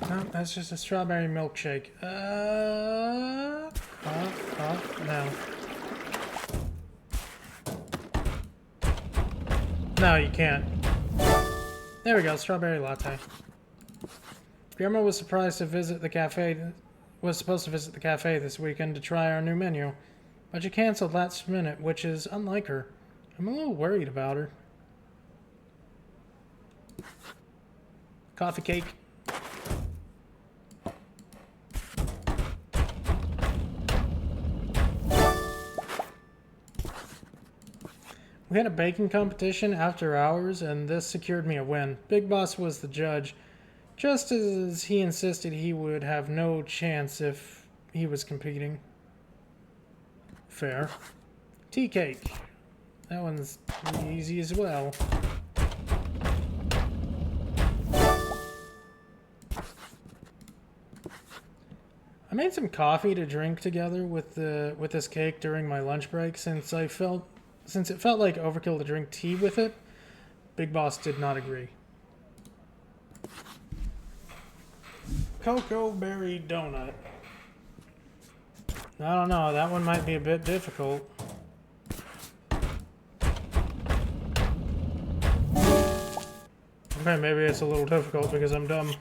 No, that's just a strawberry milkshake. No. No, you can't. There we go, strawberry latte. Grandma was surprised to visit the cafe. Was supposed to visit the cafe this weekend to try our new menu, but she canceled last minute, which is unlike her. I'm a little worried about her. Coffee cake. We had a baking competition after hours, and this secured me a win. Big Boss was the judge, just as he insisted he would have no chance if he was competing. Fair. Tea cake. That one's easy as well. I made some coffee to drink together with this cake during my lunch break since it felt like overkill to drink tea with it. Big Boss did not agree. Cocoa berry donut. I don't know, that one might be a bit difficult. Okay, maybe it's a little difficult because I'm dumb.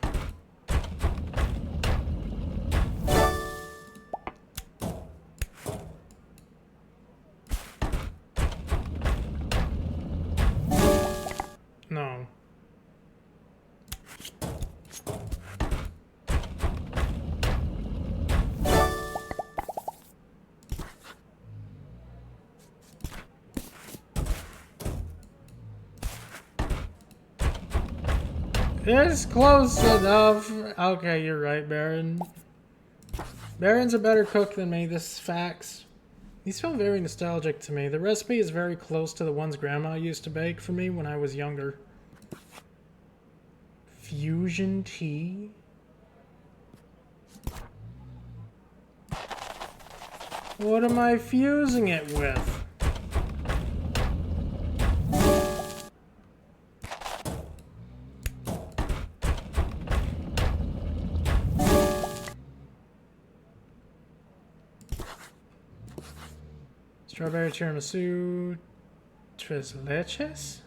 No. It's close enough. Okay, you're right, Baron. Baron's a better cook than me, this is facts. These feel very nostalgic to me. The recipe is very close to the ones Grandma used to bake for me when I was younger. Fusion tea? What am I fusing it with? Strawberry tiramisu, tres leches?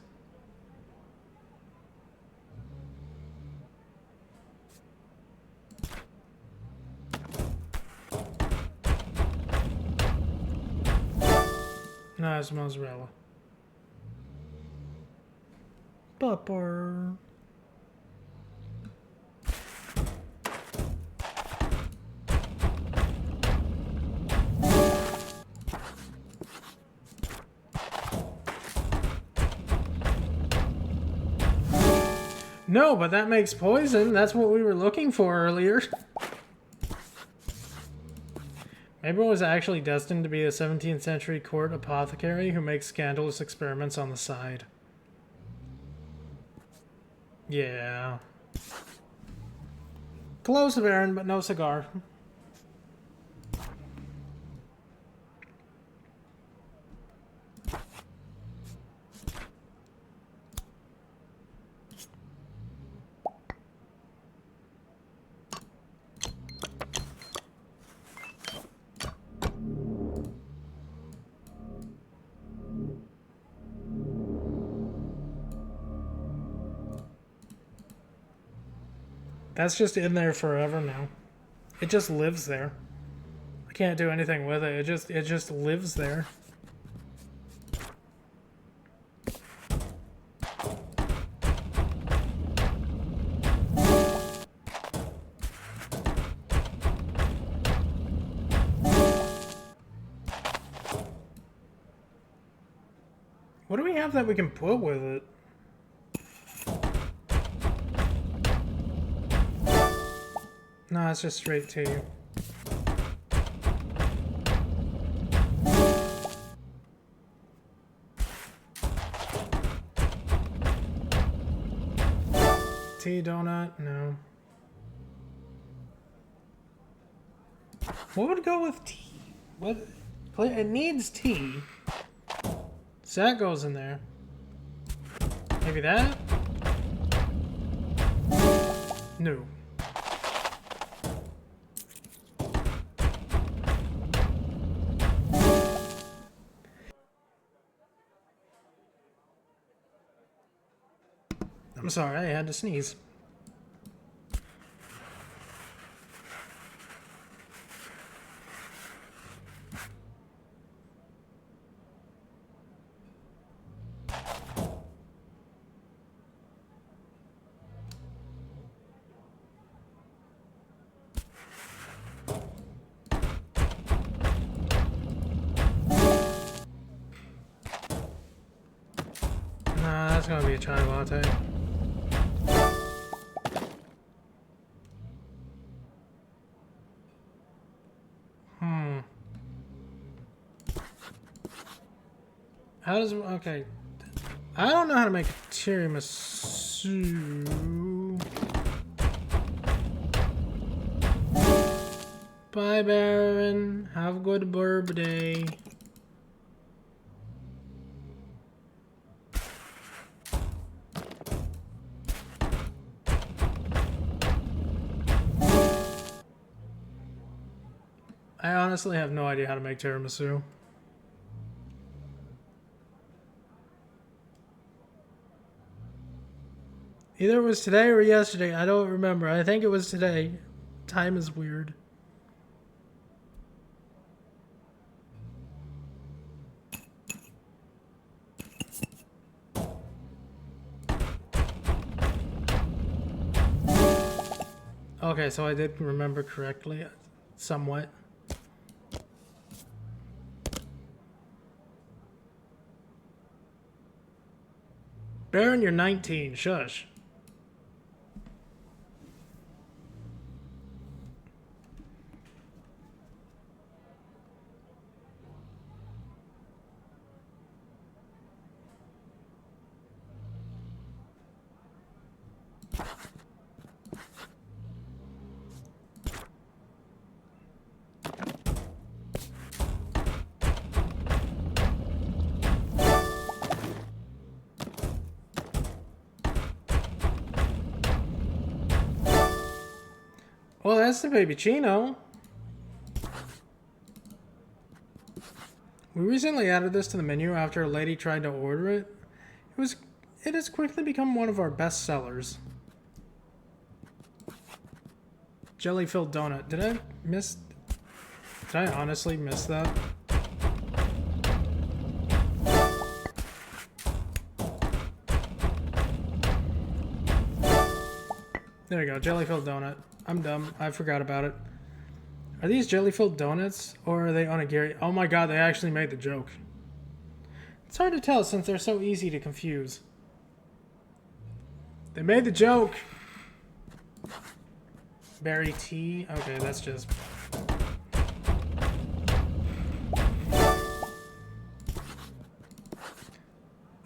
No, it's mozzarella. Pupper. No, but that makes poison. That's what we were looking for earlier. Maybe it was actually destined to be a 17th century court apothecary who makes scandalous experiments on the side. Yeah. Close, Baron, but no cigar. That's just in there forever now. It just lives there. I can't do anything with it. It just lives there. What do we have that we can put with it? No, it's just straight tea. Tea donut? No. What would go with tea? What? It needs tea. So that goes in there. Maybe that? No. I'm sorry, I had to sneeze. Nah, that's gonna be a chai latte. How does... Okay. I don't know how to make tiramisu. Bye, Baron. Have a good birthday. I honestly have no idea how to make tiramisu. Either it was today or yesterday. I don't remember. I think it was today. Time is weird. Okay, so I did remember correctly. Somewhat. Baron, you're 19. Shush. Well, that's the baby Chino. We recently added this to the menu after a lady tried to order it. It has quickly become one of our best sellers. Jelly-filled donut. Did I honestly miss that? There we go, jelly-filled donut. I'm dumb. I forgot about it. Are these jelly-filled donuts, or are they onigiri? Oh my god, they actually made the joke. It's hard to tell since they're so easy to confuse. They made the joke! Berry tea? Okay, that's just...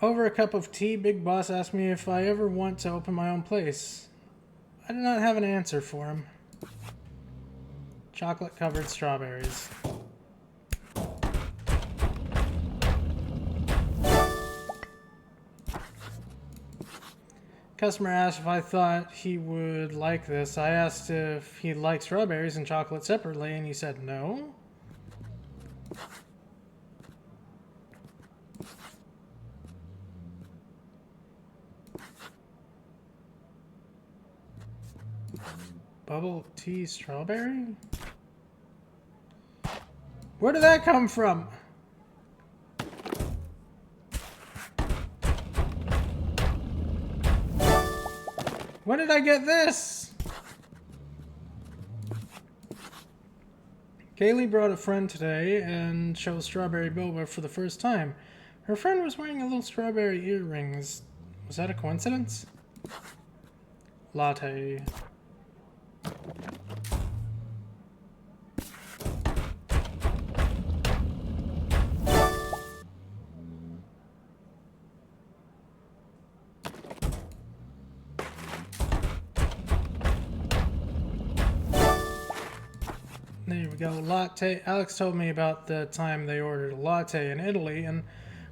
Over a cup of tea, Big Boss asked me if I ever want to open my own place. I do not have an answer for him. Chocolate-covered strawberries. Customer asked if I thought he would like this. I asked if he liked strawberries and chocolate separately, and he said no. Bubble tea strawberry? Where did that come from? When did I get this? Kaylee brought a friend today and chose strawberry boba for the first time. Her friend was wearing a little strawberry earrings. Was that a coincidence? Latte. There we go, latte. Alex told me about the time they ordered a latte in Italy and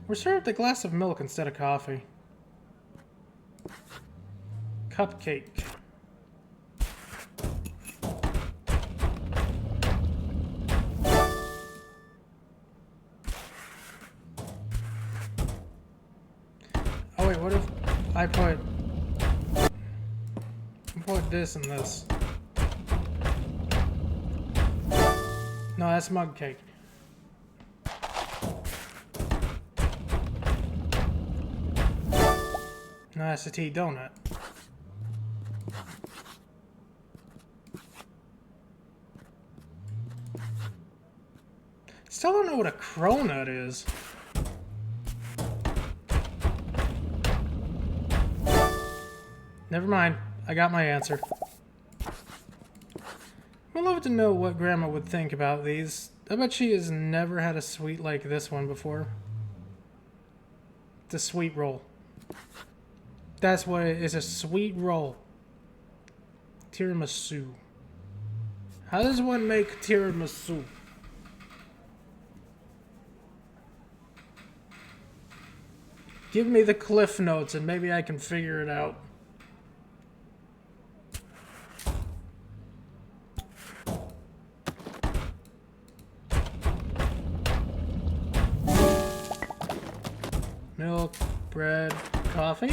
were served a glass of milk instead of coffee. Cupcake. Oh wait, what if I put this in this? No, that's mug cake. No, that's a tea donut. Still don't know what a cronut is. Never mind. I got my answer. I'd love to know what Grandma would think about these. I bet she has never had a sweet like this one before. It's a sweet roll. That's what it is, a sweet roll. Tiramisu. How does one make tiramisu? Give me the cliff notes and maybe I can figure it out. Milk, bread, coffee?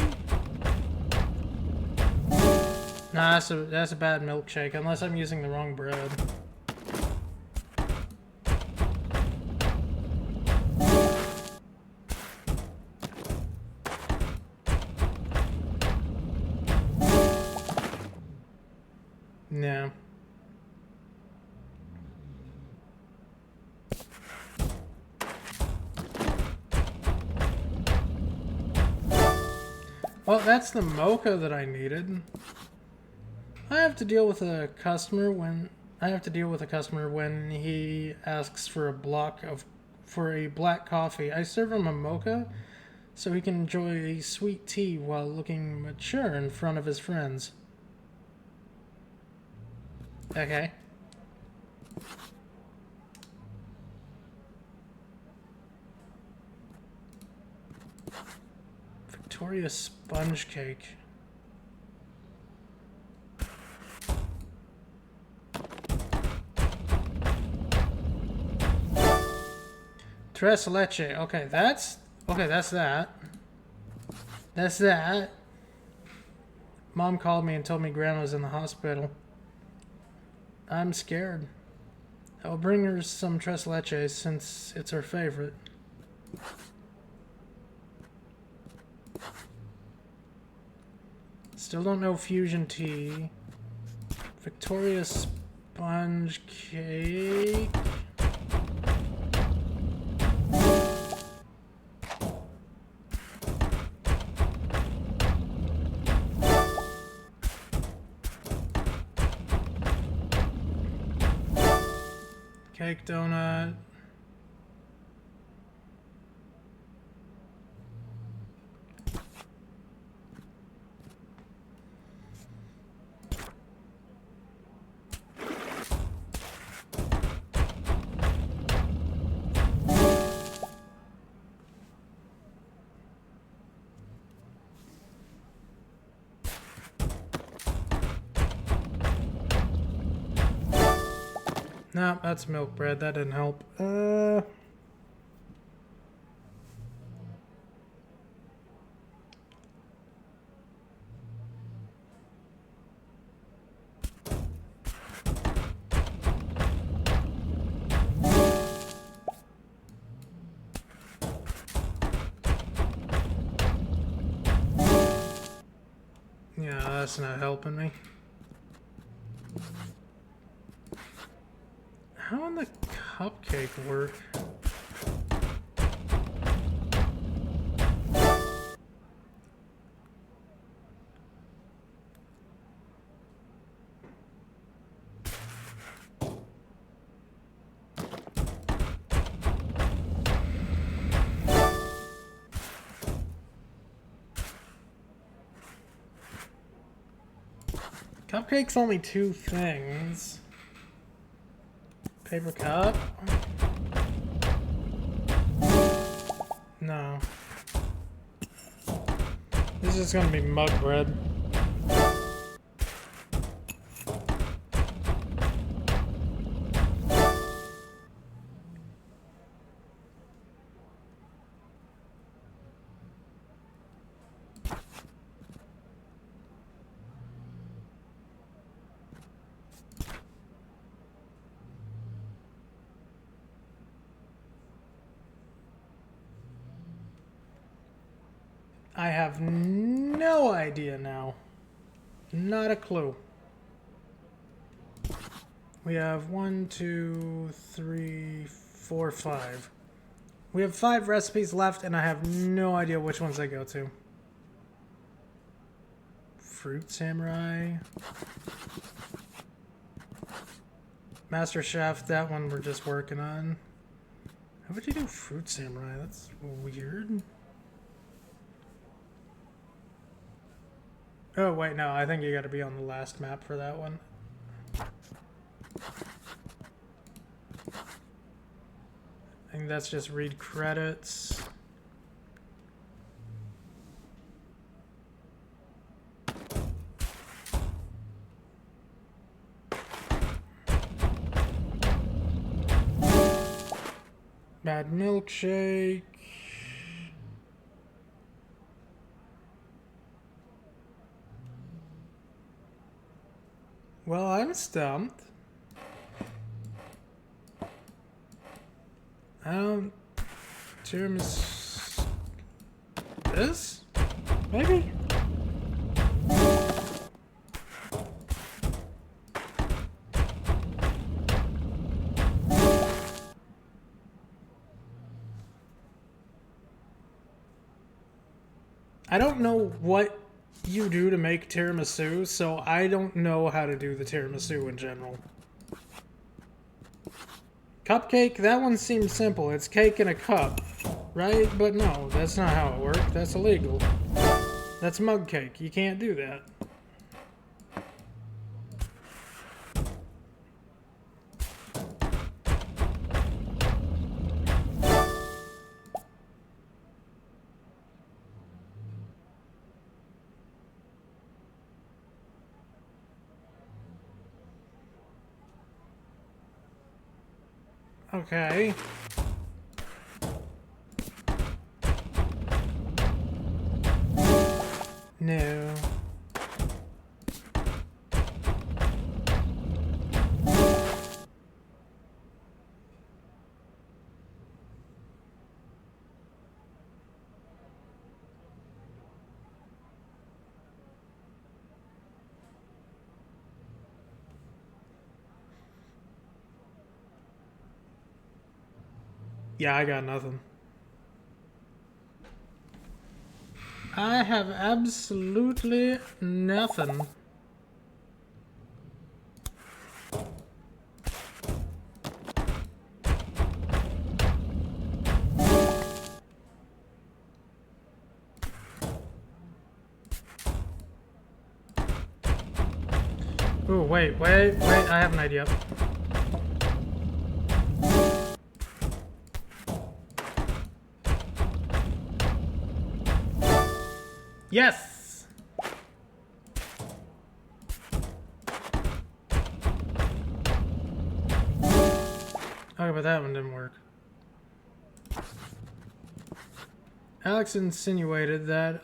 Nah, that's a bad milkshake, unless I'm using the wrong bread. Yeah. Well, that's the mocha that I needed. I have to deal with a customer when he asks for a black coffee. I serve him a mocha so he can enjoy sweet tea while looking mature in front of his friends. Okay. Victoria sponge cake. Tres leche. Okay, that's that. That's that. Mom called me and told me Grandma's in the hospital. I'm scared. I'll bring her some tres leches since it's her favorite. Still don't know fusion tea. Victoria sponge cake. Cake donut. No, that's milk bread. That didn't help. Yeah, that's not helping me. How in the cupcake work? Cupcake's only two things. Paper cup? No. This is gonna be mug bread. I have no idea now. Not a clue. We have 1, 2, 3, 4, 5. We have 5 recipes left, and I have no idea which ones I go to. Fruit Samurai. Master Chef, that one we're just working on. How would you do Fruit Samurai? That's weird. Oh, wait, no, I think you gotta be on the last map for that one. I think that's just read credits. Bad milkshake. Well, I'm stumped. Tiramisu. This? Maybe? I don't know what you do to make tiramisu, so I don't know how to do the tiramisu in general. Cupcake, that one seems simple. It's cake in a cup, right? But no, that's not how it works. That's illegal. That's mug cake. You can't do that. Okay. No. Yeah, I got nothing. I have absolutely nothing. Oh, wait, I have an idea. Yes! Okay, but that one didn't work. Alex insinuated that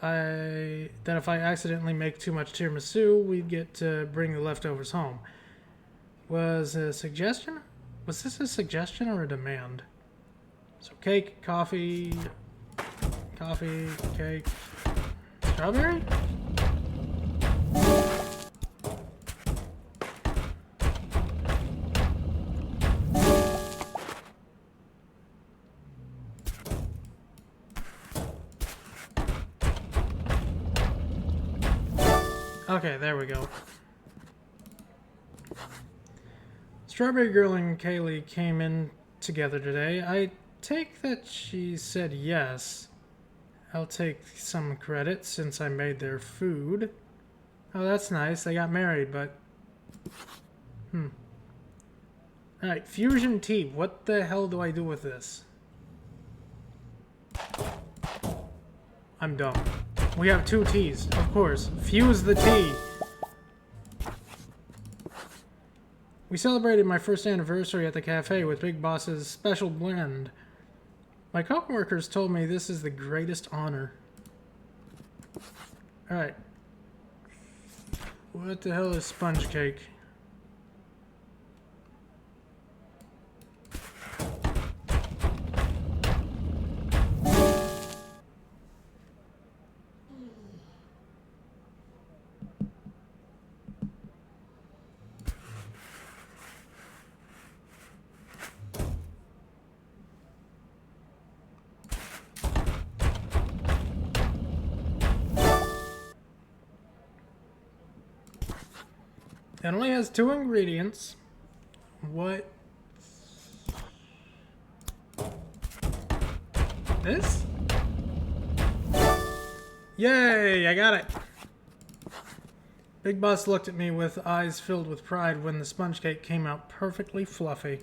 if I accidentally make too much tiramisu, we'd get to bring the leftovers home. Was a suggestion? Was this a suggestion or a demand? So cake, coffee, cake, strawberry? Okay, there we go. Strawberry Girl and Kaylee came in together today. I take that she said yes. I'll take some credit since I made their food. Oh, that's nice. They got married, but... Alright, fusion tea. What the hell do I do with this? I'm dumb. We have 2 teas, of course. Fuse the tea. We celebrated my first anniversary at the cafe with Big Boss's special blend. My coworkers told me this is the greatest honor. Alright. What the hell is sponge cake? It only has 2 ingredients. What? This? Yay! I got it! Big Boss looked at me with eyes filled with pride when the sponge cake came out perfectly fluffy.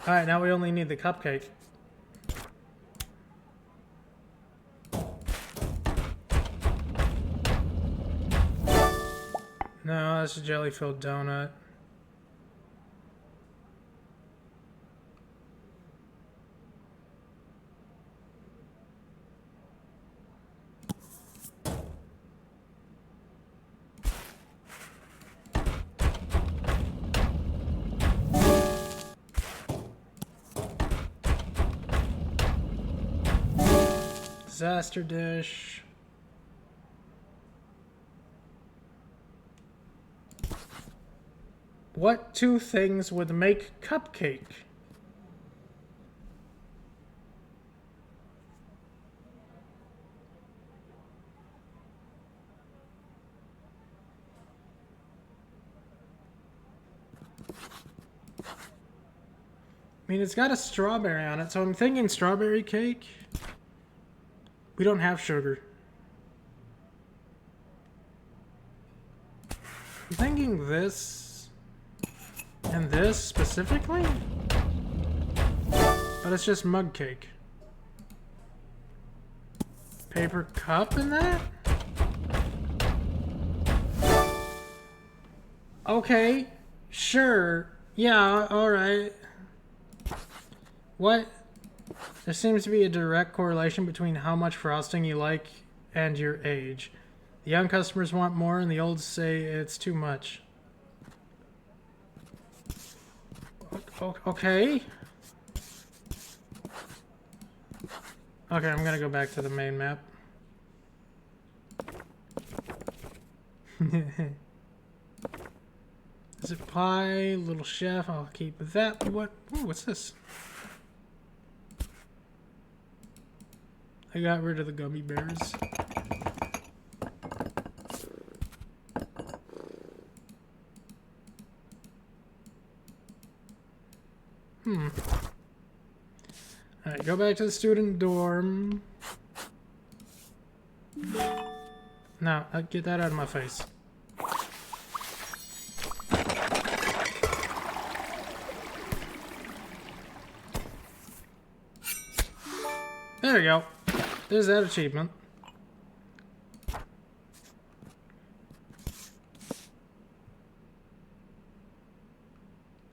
Alright, now we only need the cupcake. No, that's a jelly-filled donut. Disaster dish. What 2 things would make cupcake? I mean, it's got a strawberry on it, so I'm thinking strawberry cake. We don't have sugar. I'm thinking this and this specifically, but it's just mug cake. Paper cup in that? Okay, sure. Yeah, alright. What? There seems to be a direct correlation between how much frosting you like and your age. The young customers want more and the old say it's too much. Okay. Okay, I'm gonna go back to the main map. Is it pie? Little chef? I'll keep that. What? Ooh, what's this? I got rid of the gummy bears. Alright, go back to the student dorm. No, get that out of my face. There we go. There's that achievement.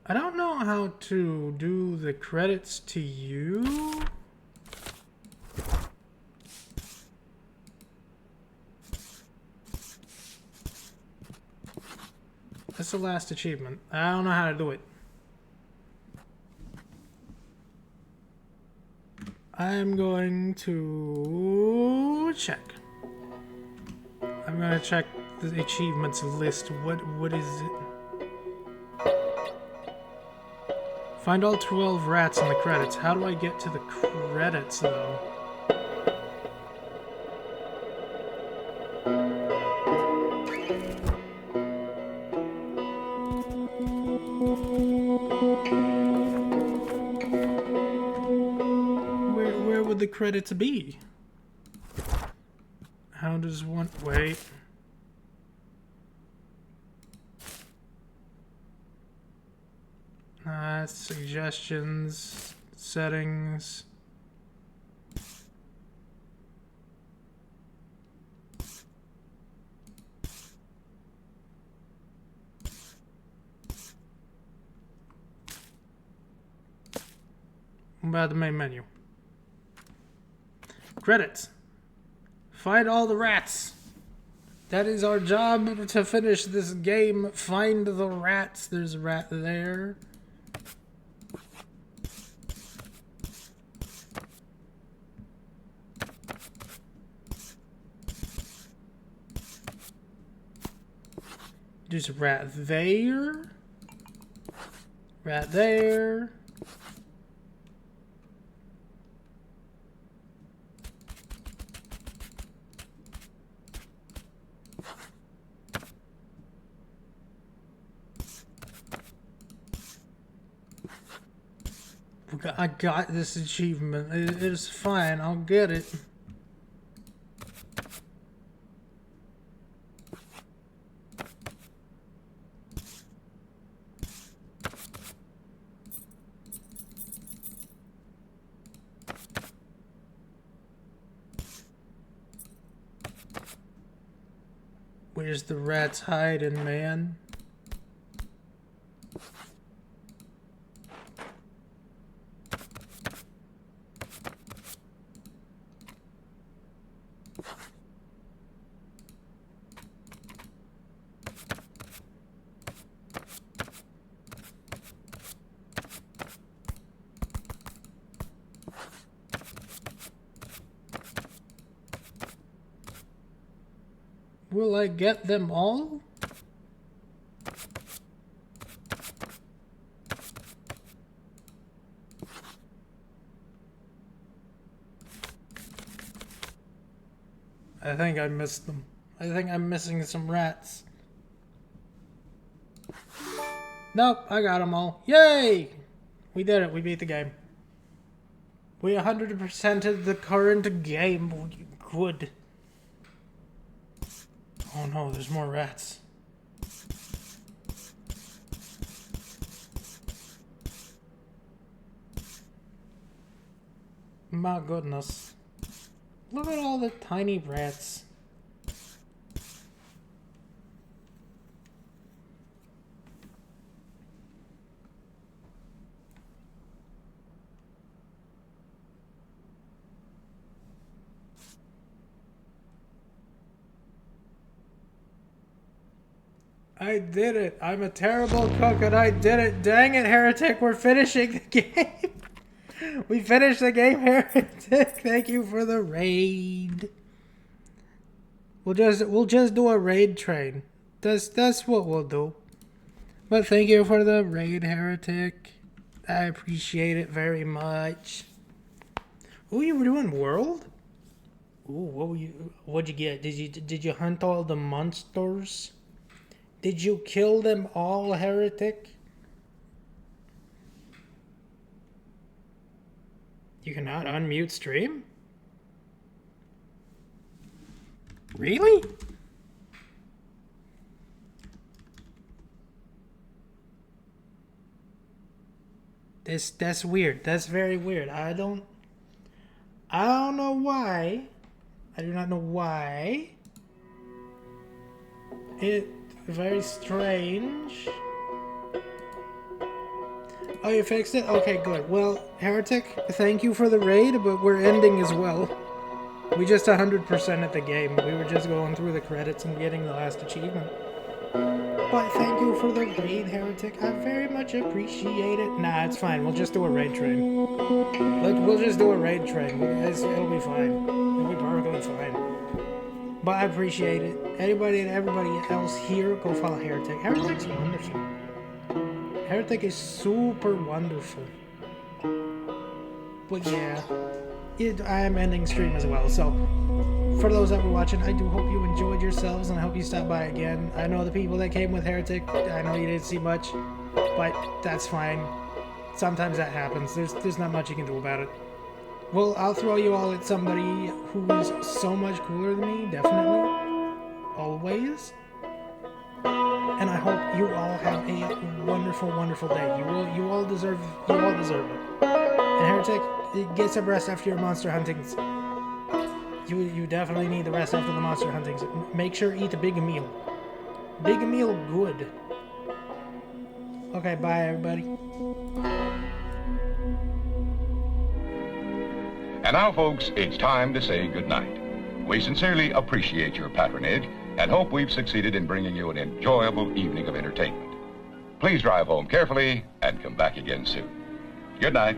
I don't know how to do the credits to you. That's the last achievement. I don't know how to do it. I'm going to check. I'm gonna check the achievements list. What is it? Find all 12 rats in the credits. How do I get to the credits though? the credits be? How does one... Wait. Suggestions, settings. About the main menu. Credits. Find all the rats. That is our job to finish this game. Find the rats. There's a rat there. There's a rat there. Rat there. I got this achievement. It is fine. I'll get it. Where's the rats hiding, man? Will I get them all? I think I missed them. I think I'm missing some rats. Nope, I got them all. Yay! We did it. We beat the game. We 100%ed the current game. Good. Oh no, there's more rats. My goodness. Look at all the tiny rats. I did it. I'm a terrible cook and I did it. Dang it, Heretic. We're finishing the game. We finished the game, Heretic. Thank you for the raid. We'll just do a raid train. That's what we'll do. But thank you for the raid, Heretic. I appreciate it very much. Oh, you were doing world? Ooh, what'd you get? Did you hunt all the monsters? Did you kill them all, Heretic? You cannot unmute stream? Really? That's weird. That's very weird. I don't know why. I do not know why. It very strange. Oh, you fixed it? Okay, good. Well, Heretic, thank you for the raid, but we're ending as well. We just 100% at the game. We were just going through the credits and getting the last achievement. But thank you for the raid, Heretic. I very much appreciate it. Nah, it's fine. We'll just do a raid train. We'll just do a raid train. It'll be fine. It'll be perfectly fine. But I appreciate it. Anybody and everybody else here, go follow Heretic. Heretic's wonderful. Heretic is super wonderful. But yeah, I am ending stream as well. So for those that were watching, I do hope you enjoyed yourselves and I hope you stop by again. I know the people that came with Heretic, I know you didn't see much, but that's fine. Sometimes that happens. There's not much you can do about it. Well, I'll throw you all at somebody who is so much cooler than me, definitely. Always. And I hope you all have a wonderful, wonderful day. You all deserve it. And Heretic, get some rest after your monster huntings. You definitely need the rest after the monster huntings. Make sure to eat a big meal. Big meal good. Okay, bye everybody. And now, folks, it's time to say goodnight. We sincerely appreciate your patronage and hope we've succeeded in bringing you an enjoyable evening of entertainment. Please drive home carefully and come back again soon. Good night.